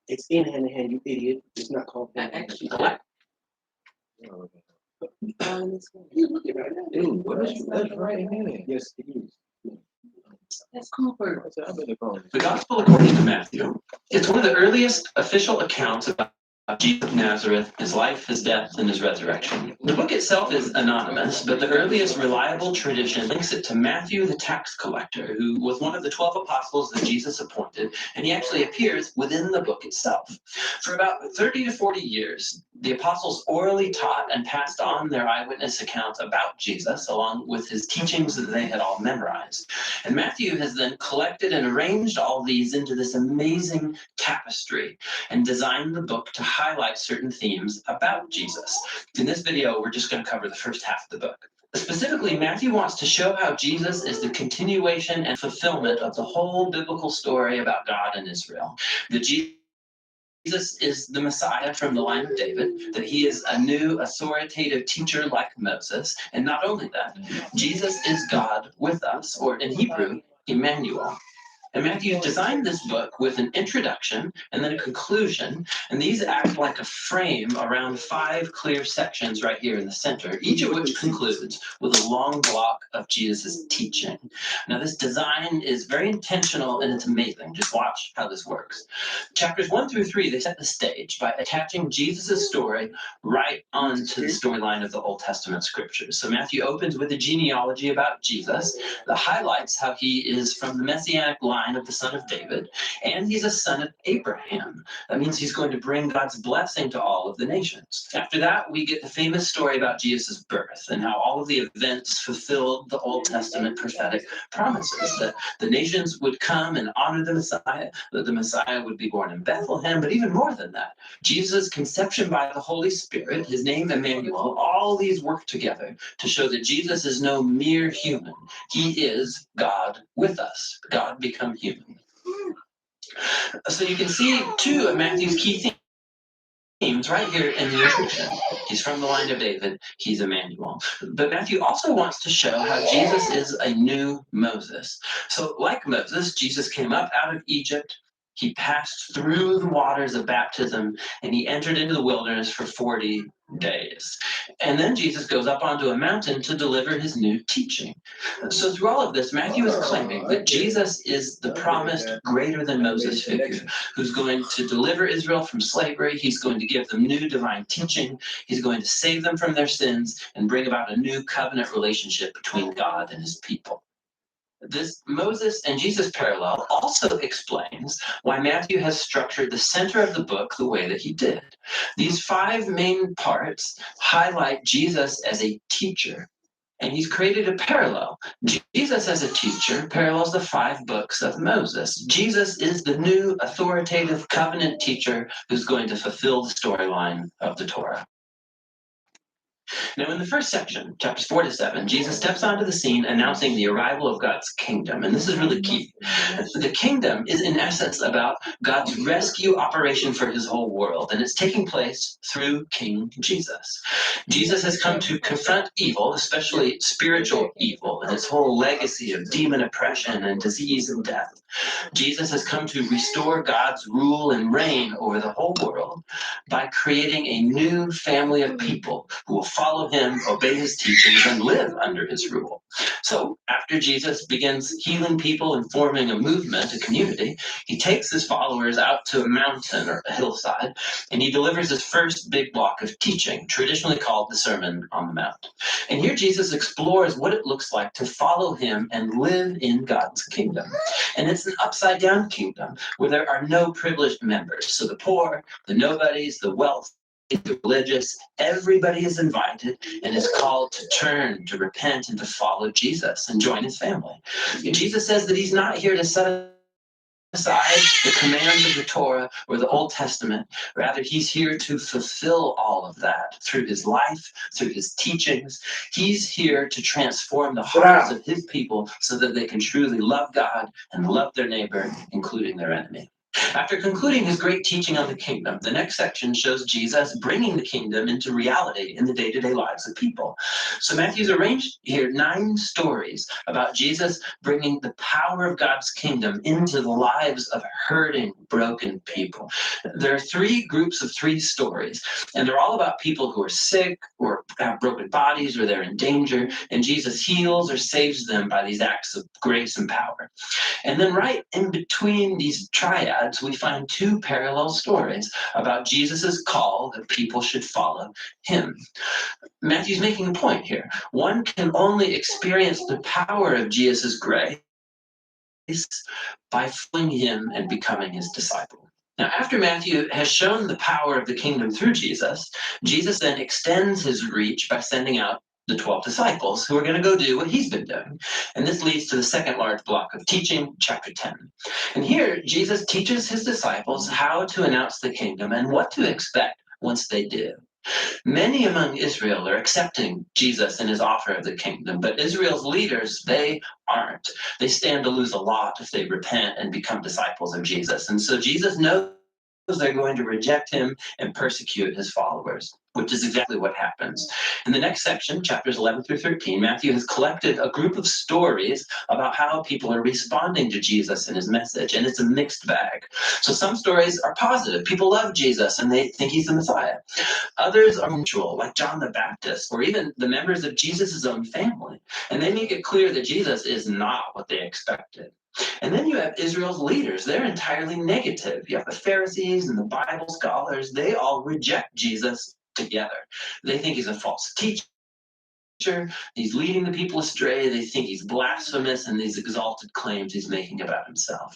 It's in hand in hand, you idiot. It's not called I hand in actually hand. You look at right now. Dude, what is that's right hand? Yes, it is. That's comfort. I've been to college. The Gospel according to Matthew. It's one of the earliest official accounts about Jesus of Nazareth, his life, his death, and his resurrection. The book itself is anonymous, but the earliest reliable tradition links it to Matthew the tax collector, who was one of the 12 apostles that Jesus appointed, and he actually appears within the book itself. For about 30 to 40 years, the apostles orally taught and passed on their eyewitness accounts about Jesus, along with his teachings that they had all memorized. And Matthew has then collected and arranged all these into this amazing tapestry and designed the book to highlight certain themes about Jesus. In this video, we're just going to cover the first half of the book. Specifically, Matthew wants to show how Jesus is the continuation and fulfillment of the whole biblical story about God and Israel. That Jesus is the Messiah from the line of David, that he is a new authoritative teacher like Moses, and not only that, Jesus is God with us, or in Hebrew, Emmanuel. And Matthew designed this book with an introduction and then a conclusion, and these act like a frame around 5 clear sections right here in the center, each of which concludes with a long block of Jesus' teaching. Now, this design is very intentional and it's amazing. Just watch how this works. Chapters 1 through 3, they set the stage by attaching Jesus' story right onto the storyline of the Old Testament scriptures. So Matthew opens with a genealogy about Jesus that highlights how he is from the messianic line of the son of David, and he's a son of Abraham. That means he's going to bring God's blessing to all of the nations. After that, we get the famous story about Jesus' birth and how all of the events fulfilled the Old Testament prophetic promises, that the nations would come and honor the Messiah, that the Messiah would be born in Bethlehem, but even more than that, Jesus' conception by the Holy Spirit, his name Emmanuel, all these work together to show that Jesus is no mere human. He is God with us, God become human. So you can see two of Matthew's key themes right here in the introduction. He's from the line of David, he's Emmanuel. But Matthew also wants to show how Jesus is a new Moses. So like Moses, Jesus came up out of Egypt, he passed through the waters of baptism, and he entered into the wilderness for 40 days. And then Jesus goes up onto a mountain to deliver his new teaching. So through all of this, Matthew is claiming that Jesus is the promised greater than Moses figure who's going to deliver Israel from slavery. He's going to give them new divine teaching. He's going to save them from their sins and bring about a new covenant relationship between God and his people. This Moses and Jesus parallel also explains why Matthew has structured the center of the book the way that he did. These 5 main parts highlight Jesus as a teacher, and he's created a parallel. Jesus as a teacher parallels the 5 books of Moses. Jesus is the new authoritative covenant teacher who's going to fulfill the storyline of the Torah. Now, in the first section, chapters 4 to 7, Jesus steps onto the scene announcing the arrival of God's kingdom. And this is really key. The kingdom is, in essence, about God's rescue operation for his whole world. And it's taking place through King Jesus. Jesus has come to confront evil, especially spiritual evil, and its whole legacy of demon oppression and disease and death. Jesus has come to restore God's rule and reign over the whole world by creating a new family of people who will follow him, obey his teachings, and live under his rule. So after Jesus begins healing people and forming a movement, a community, he takes his followers out to a mountain or a hillside, and he delivers his first big block of teaching, traditionally called the Sermon on the Mount. And here Jesus explores what it looks like to follow him and live in God's kingdom. And it's an upside down kingdom where there are no privileged members. So the poor, the nobodies, the wealthy, the religious, everybody is invited and is called to turn, to repent, and to follow Jesus and join his family. And Jesus says that he's not here to set aside the commands of the Torah or the Old Testament. Rather, he's here to fulfill all of that through his life, through his teachings. He's here to transform the hearts of his people so that they can truly love God and love their neighbor, including their enemy. After concluding his great teaching on the kingdom, the next section shows Jesus bringing the kingdom into reality in the day-to-day lives of people. So Matthew's arranged here 9 stories about Jesus bringing the power of God's kingdom into the lives of hurting, broken people. There are 3 groups of 3 stories, and they're all about people who are sick or have broken bodies or they're in danger, and Jesus heals or saves them by these acts of grace and power. And then right in between these triads, we find 2 parallel stories about Jesus's call that people should follow him. Matthew's making a point here. One can only experience the power of Jesus' grace by following him and becoming his disciple. Now, after Matthew has shown the power of the kingdom through Jesus, Jesus then extends his reach by sending out the 12 disciples who are going to go do what he's been doing. And this leads to the second large block of teaching, chapter 10. And here, Jesus teaches his disciples how to announce the kingdom and what to expect once they do. Many among Israel are accepting Jesus and his offer of the kingdom, but Israel's leaders, they aren't. They stand to lose a lot if they repent and become disciples of Jesus. And so Jesus knows they're going to reject him and persecute his followers, which is exactly what happens. In the next section, chapters 11 through 13, Matthew has collected a group of stories about how people are responding to Jesus and his message, and it's a mixed bag. So some stories are positive. People love Jesus and they think he's the Messiah. Others are neutral, like John the Baptist, or even the members of Jesus' own family, and they make it clear that Jesus is not what they expected. And then you have Israel's leaders. They're entirely negative. You have the Pharisees and the Bible scholars. They all reject Jesus together. They think he's a false teacher. He's leading the people astray. They think he's blasphemous in these exalted claims he's making about himself.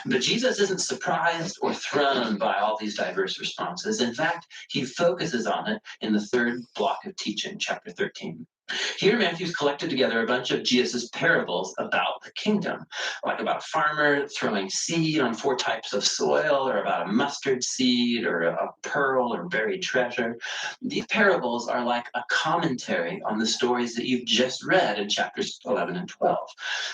But Jesus isn't surprised or thrown by all these diverse responses. In fact, he focuses on it in the third block of teaching, chapter 13. Here, Matthew's collected together a bunch of Jesus' parables about the kingdom, like about a farmer throwing seed on 4 types of soil, or about a mustard seed, or a pearl or buried treasure. These parables are like a commentary on the stories that you've just read in chapters 11 and 12.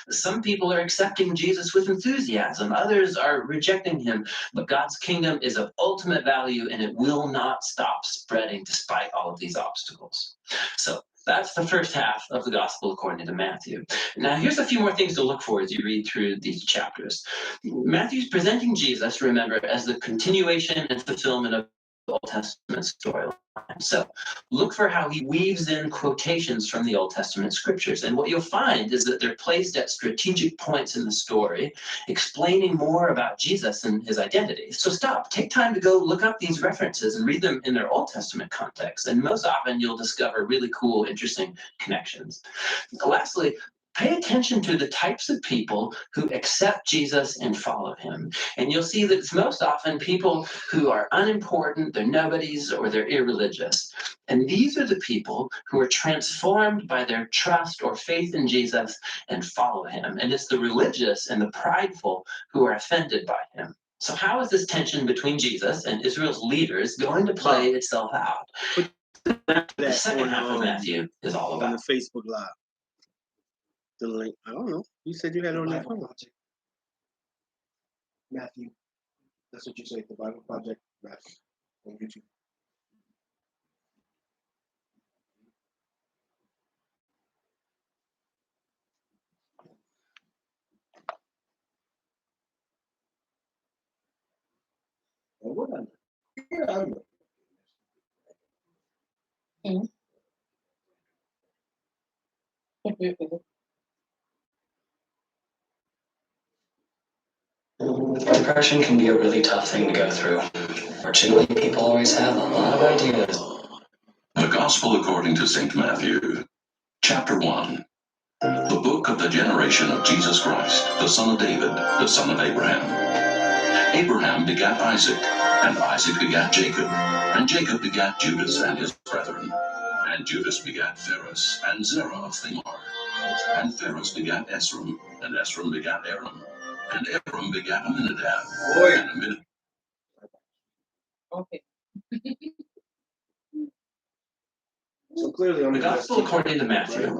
Some people are accepting Jesus with enthusiasm, others are rejecting him, but God's kingdom is of ultimate value and it will not stop spreading despite all of these obstacles. So, that's the first half of the Gospel according to Matthew. Now, here's a few more things to look for as you read through these chapters. Matthew's presenting Jesus, remember, as the continuation and fulfillment of the Old Testament storyline. So look for how he weaves in quotations from the Old Testament scriptures. And what you'll find is that they're placed at strategic points in the story, explaining more about Jesus and his identity. So stop, take time to go look up these references and read them in their Old Testament context. And most often you'll discover really cool, interesting connections. Lastly, pay attention to the types of people who accept Jesus and follow him. And you'll see that it's most often people who are unimportant, they're nobodies, or they're irreligious. And these are the people who are transformed by their trust or faith in Jesus and follow him. And it's the religious and the prideful who are offended by him. So how is this tension between Jesus and Israel's leaders going to play itself out? The second half of Matthew is all on about. the Facebook Live. The link. I don't know. You said you had it on your Bible phone. Project. Matthew. That's what you say, the Bible Project, Matthew, on YouTube. And what I know. Depression can be a really tough thing to go through. Fortunately, people always have a lot of ideas. The Gospel according to St. Matthew, chapter 1. The book of the generation of Jesus Christ, the son of David, the son of Abraham. Abraham begat Isaac, and Isaac begat Jacob, and Jacob begat Judas and his brethren. And Judas begat Phares, and Zerah of Thamar. And Phares begat Esrom, and Esrom begat Aram. And Aram begat Aminadab, and Aminadab. Okay. So clearly, I'm The Gospel according to Matthew.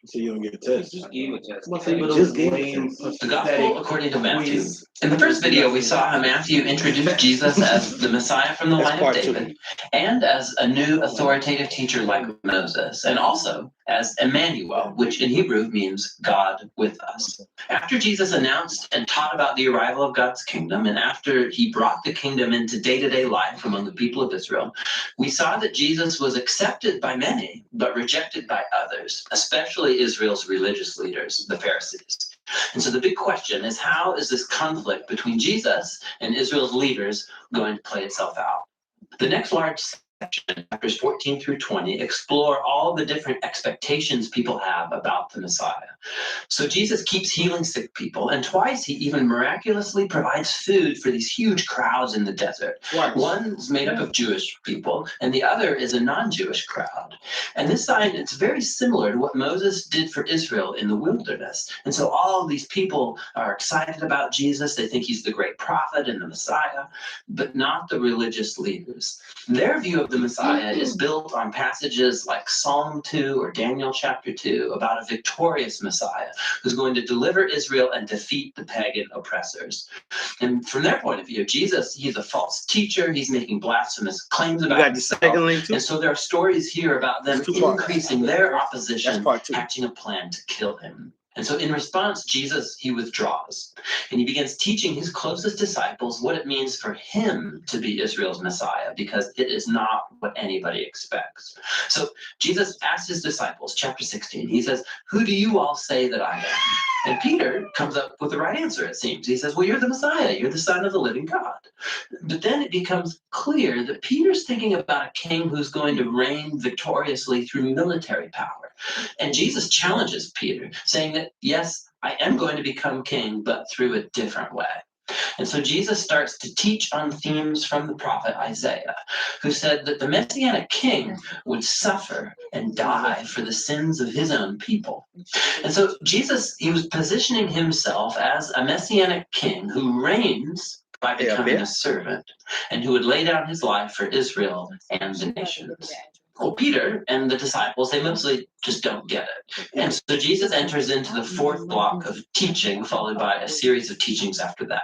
So you don't get a test. Just gave a test. Just gave The Gospel according to Matthew. In the first video, we saw how Matthew introduced Jesus as the Messiah from the That's line of part David, and as a new authoritative teacher like Moses, and also as Emmanuel, which in Hebrew means God with us. After Jesus announced and taught about the arrival of God's kingdom, and after he brought the kingdom into day-to-day life among the people of Israel, we saw that Jesus was accepted by many, but rejected by others, especially Israel's religious leaders, the Pharisees. And so the big question is, how is this conflict between Jesus and Israel's leaders going to play itself out? The next large section, chapters 14 through 20, explore all the different expectations people have about the Messiah. So Jesus keeps healing sick people, and twice he even miraculously provides food for these huge crowds in the desert. One's made up of Jewish people, and the other is a non-Jewish crowd. And this sign, it's very similar to what Moses did for Israel in the wilderness. And so all these people are excited about Jesus. They think he's the great prophet and the Messiah, but not the religious leaders. Their view of the Messiah is built on passages like Psalm 2 or Daniel chapter 2 about a victorious Messiah who's going to deliver Israel and defeat the pagan oppressors. And from their point of view, Jesus, he's a false teacher. He's making blasphemous claims about himself. And so there are stories here about them increasing their opposition, hatching a plan to kill him. And so in response, Jesus, he withdraws and he begins teaching his closest disciples what it means for him to be Israel's Messiah, because it is not what anybody expects. So Jesus asks his disciples, chapter 16, he says, "Who do you all say that I am?" And Peter comes up with the right answer, it seems. He says, "Well, you're the Messiah. You're the Son of the living God." But then it becomes clear that Peter's thinking about a king who's going to reign victoriously through military power. And Jesus challenges Peter, saying that, yes, I am going to become king, but through a different way. And so Jesus starts to teach on themes from the prophet Isaiah, who said that the Messianic king would suffer and die for the sins of his own people. And so Jesus, he was positioning himself as a Messianic king who reigns by becoming a servant and who would lay down his life for Israel and the nations. Well, Peter and the disciples, they mostly just don't get it. And so Jesus enters into the fourth block of teaching, followed by a series of teachings after that.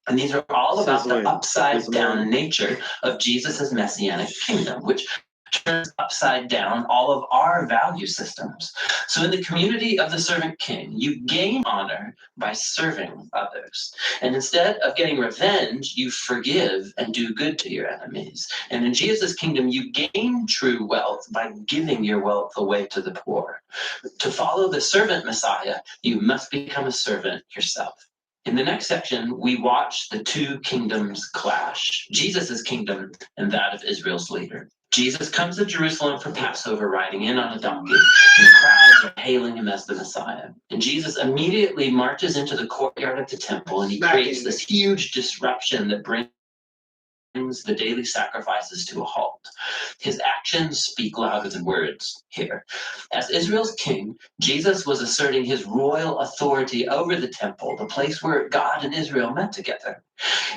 And these are all about the upside down nature of Jesus' messianic kingdom, which turns upside down all of our value systems. So in the community of the servant king, you gain honor by serving others. And instead of getting revenge, you forgive and do good to your enemies. And in Jesus' kingdom, you gain true wealth by giving your wealth away to the poor. To follow the servant Messiah, you must become a servant yourself. In the next section, we watch the two kingdoms clash, Jesus' kingdom and that of Israel's leader. Jesus comes to Jerusalem for Passover riding in on a donkey, and crowds are hailing him as the Messiah. And Jesus immediately marches into the courtyard of the temple, and he creates this huge disruption that brings the daily sacrifices to a halt. His actions speak louder than words here. As Israel's king, Jesus was asserting his royal authority over the temple, the place where God and Israel met together.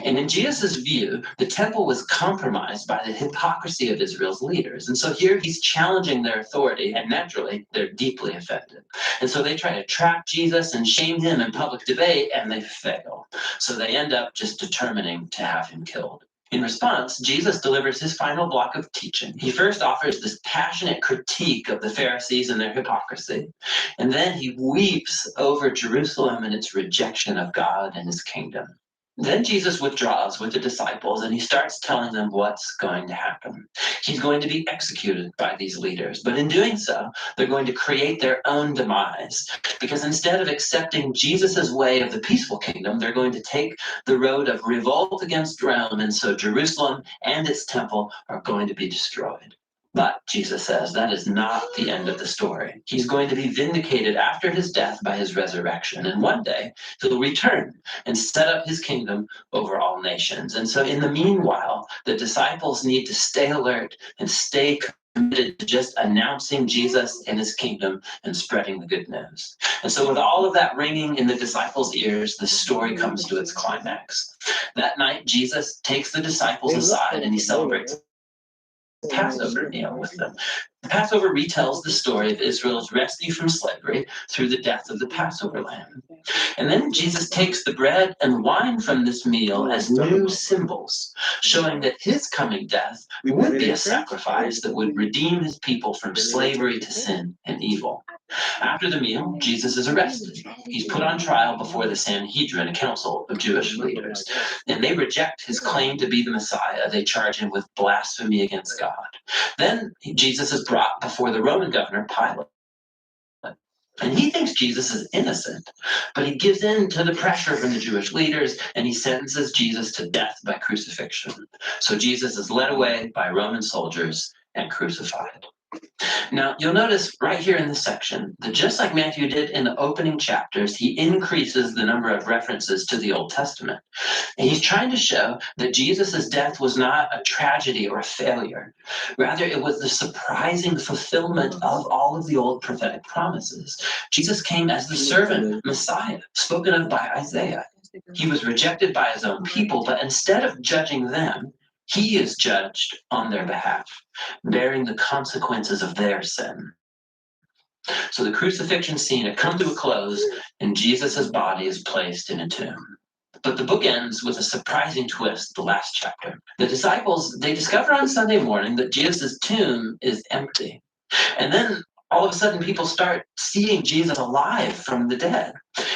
And in Jesus' view, the temple was compromised by the hypocrisy of Israel's leaders. And so here he's challenging their authority, and naturally, they're deeply offended. And so they try to trap Jesus and shame him in public debate, and they fail. So they end up just determining to have him killed. In response, Jesus delivers his final block of teaching. He first offers this passionate critique of the Pharisees and their hypocrisy, and then he weeps over Jerusalem and its rejection of God and his kingdom. Then Jesus withdraws with the disciples and he starts telling them what's going to happen. He's going to be executed by these leaders, but in doing so, they're going to create their own demise, because instead of accepting Jesus's way of the peaceful kingdom, they're going to take the road of revolt against Rome, and so Jerusalem and its temple are going to be destroyed. But, Jesus says, that is not the end of the story. He's going to be vindicated after his death by his resurrection, and one day he'll return and set up his kingdom over all nations. And so in the meanwhile, the disciples need to stay alert and stay committed to just announcing Jesus and his kingdom and spreading the good news. And so with all of that ringing in the disciples' ears, the story comes to its climax. That night, Jesus takes the disciples aside and he celebrates Passover meal with them. The Passover retells the story of Israel's rescue from slavery through the death of the Passover lamb. And then Jesus takes the bread and wine from this meal as new symbols, showing that his coming death would be a sacrifice that would redeem his people from slavery to sin and evil. After the meal, Jesus is arrested. He's put on trial before the Sanhedrin, a council of Jewish leaders, and they reject his claim to be the Messiah. They charge him with blasphemy against God. Then Jesus is brought before the Roman governor, Pilate. And he thinks Jesus is innocent, but he gives in to the pressure from the Jewish leaders, and he sentences Jesus to death by crucifixion. So Jesus is led away by Roman soldiers and crucified. Now, you'll notice right here in this section that just like Matthew did in the opening chapters, he increases the number of references to the Old Testament. And he's trying to show that Jesus' death was not a tragedy or a failure. Rather, it was the surprising fulfillment of all of the old prophetic promises. Jesus came as the servant Messiah, spoken of by Isaiah. He was rejected by his own people, but instead of judging them, He is judged on their behalf, bearing the consequences of their sin. So the crucifixion scene had come to a close, and Jesus' body is placed in a tomb. But the book ends with a surprising twist, the last chapter. The disciples, they discover on Sunday morning that Jesus' tomb is empty. And then all of a sudden, people start seeing Jesus alive from the dead.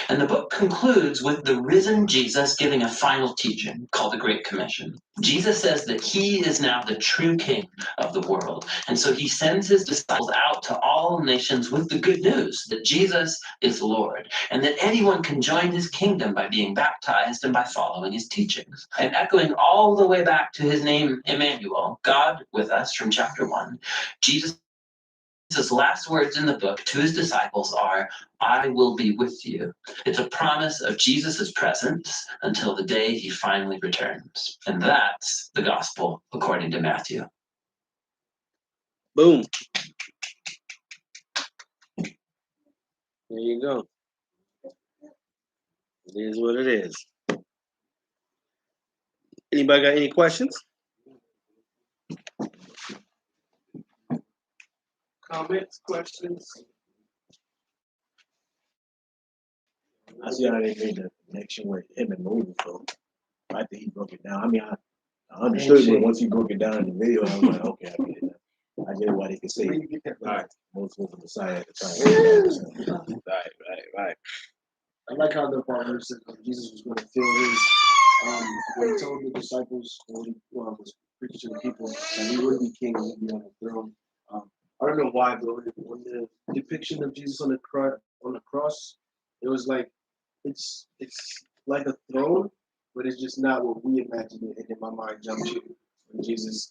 And the book concludes with the risen Jesus giving a final teaching called the Great Commission. Jesus says that he is now the true king of the world. And so he sends his disciples out to all nations with the good news that Jesus is Lord and that anyone can join his kingdom by being baptized and by following his teachings. And echoing all the way back to his name, Emmanuel, God with us from chapter 1, Jesus' last words in the book to his disciples are, I will be with you. It's a promise of Jesus' presence until the day he finally returns. And that's the gospel according to Matthew. Boom. There you go. It is what it is. Anybody got any questions? Comments, questions? I see how they made the connection with him and Moses, so I think he broke it down. I mean, I understood it once he broke it down in the video. I was like, okay, I get it now. I get why they could say Moses was the Messiah at the time. Right. I like how the part where it said Jesus was going to fill his, when he told the disciples, when he was preaching to the people, that he would be king and he'd be on the throne. I don't know why, but when the depiction of Jesus on the cross, it was like, it's like a throne, but it's just not what we imagine it. And in my mind jumped to when Jesus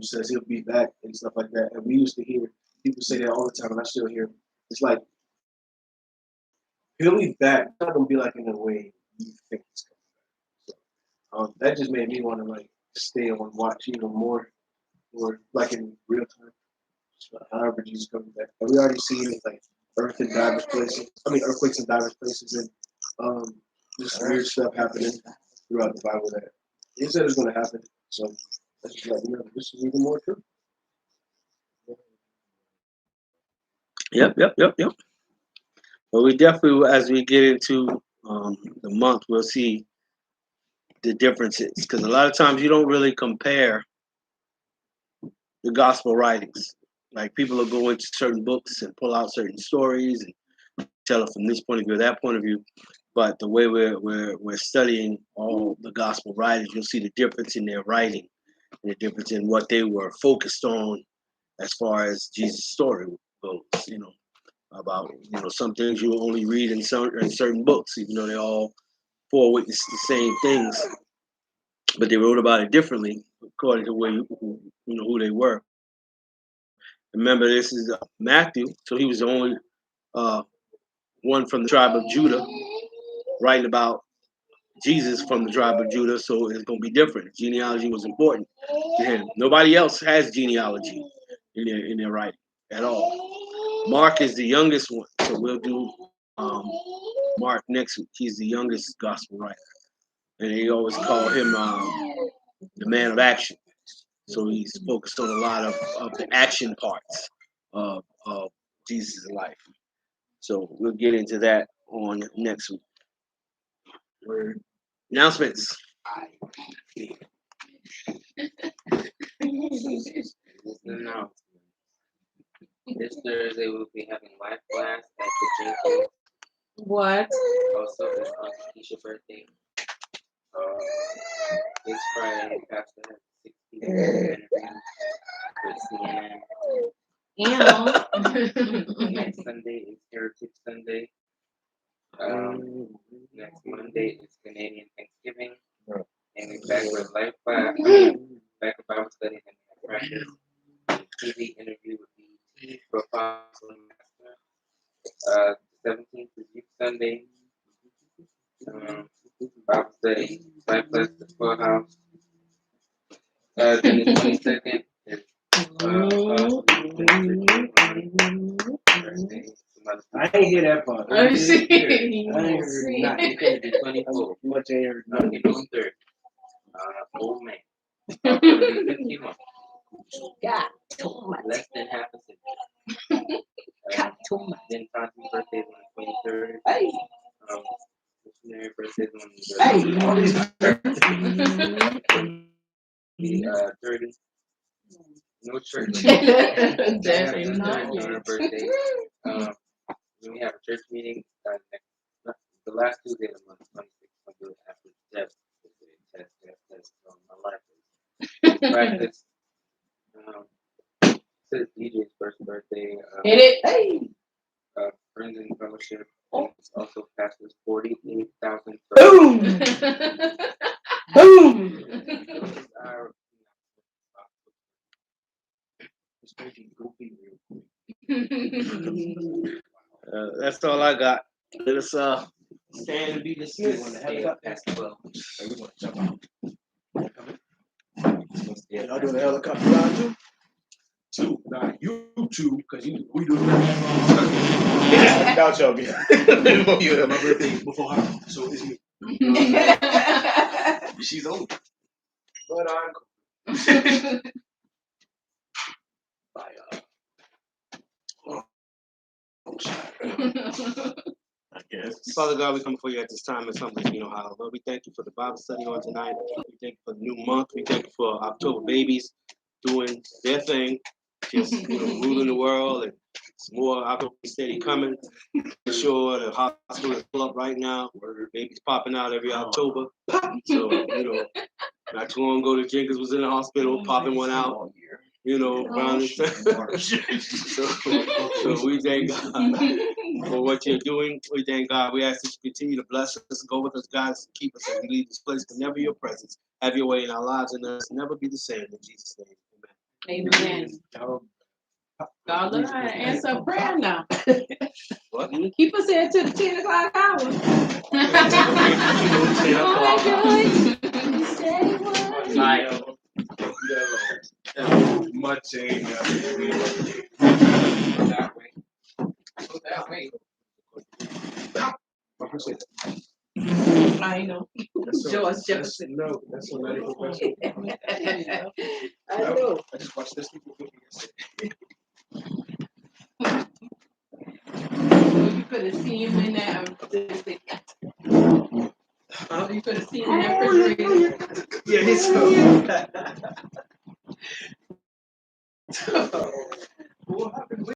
says he'll be back and stuff like that. And we used to hear people say that all the time, and I still hear it's like, he'll be back. It's not gonna be like in the way you think it's gonna be. So that just made me want to like stay on watch even more, or like in real time. So, however Jesus comes back, and we already seen it like earth in diverse places. I mean earthquakes in diverse places, and just weird stuff happening throughout the Bible that he said is gonna happen. So that's just like this is even more true. Yep. But we definitely, as we get into the month, we'll see the differences. Because a lot of times you don't really compare the gospel writings. Like people will go into certain books and pull out certain stories and tell it from this point of view, that point of view. But the way we're studying all the gospel writers, you'll see the difference in their writing, and the difference in what they were focused on as far as Jesus' story goes. About some things you will only read in certain books, even though they all witness the same things, but they wrote about it differently according to who they were. Remember, this is Matthew, so he was the only one from the tribe of Judah writing about Jesus from the tribe of Judah, so it's going to be different. Genealogy was important to him. Nobody else has genealogy in their writing at all. Mark is the youngest one, so we'll do Mark next week. He's the youngest gospel writer, and they always call him the man of action. So he's focused on a lot of the action parts of Jesus' life. So we'll get into that on next week. Announcements. No. This Thursday we'll be having live class at the Jenkins. What? Also, it's Aunt Keisha's birthday. This Friday, Pastor has 60 interviews with CNN. Next Sunday is Heritage Sunday. Next Monday is Canadian Thanksgiving. And we're back with live class. Back with Bible study and practice. TV interview with the Apostle Master. 17th is Youth Sunday. Bible study, life class at the schoolhouse. Then the 22nd is I ain't hear that part. I ain't heard nothing. 24. Much ain't heard Nothing nothing. on 3rd. Old man. About to be 15 months. God, too much. Less than half a century. God, too much. Then Tanti's birthday is on the 23rd. Hey, Missionary birthday is on hey. the 30th. No church. Definitely not. On her birthday. Then we have a church meeting the last Tuesday of the month, 26th. I'll do it after test. My life is practice. Says DJ's first birthday. Hit it. Hey. Friends and fellowship. It's also pastor's 48,000. Boom. Boom. That's all I got. Let us stand and be dismissed. Y'all doing the helicopter ride too? Two, not you two, because we do. Doubt y'all get. My birthday before her, so it's me. She's old, but I'm cool. I guess. Father God, we come before you at this time and something, how. Lord, we thank you for the Bible study on tonight. We thank you for the new month. We thank you for October babies doing their thing, just ruling the world, and some more October steady coming. For sure, the hospital is full up right now. Babies popping out every October. So, not too long ago, the Jenkins was in the hospital, popping one out. Around this time. So we thank God for what you're doing. We thank God. We ask that you continue to bless us, go with us, guys, keep us as we leave this place, but never your presence. Have your way in our lives and us. Never be the same. In Jesus' name, Amen. God, let her answer prayer now. What? Keep us here till the 10 o'clock hour. Much ain't that way. Go that way. I know. George Jefferson. No, that's a medical question. I know. I just watched this people cooking yesterday. You could have seen him in that. You could have seen him in that refrigerator. Yeah, he's so.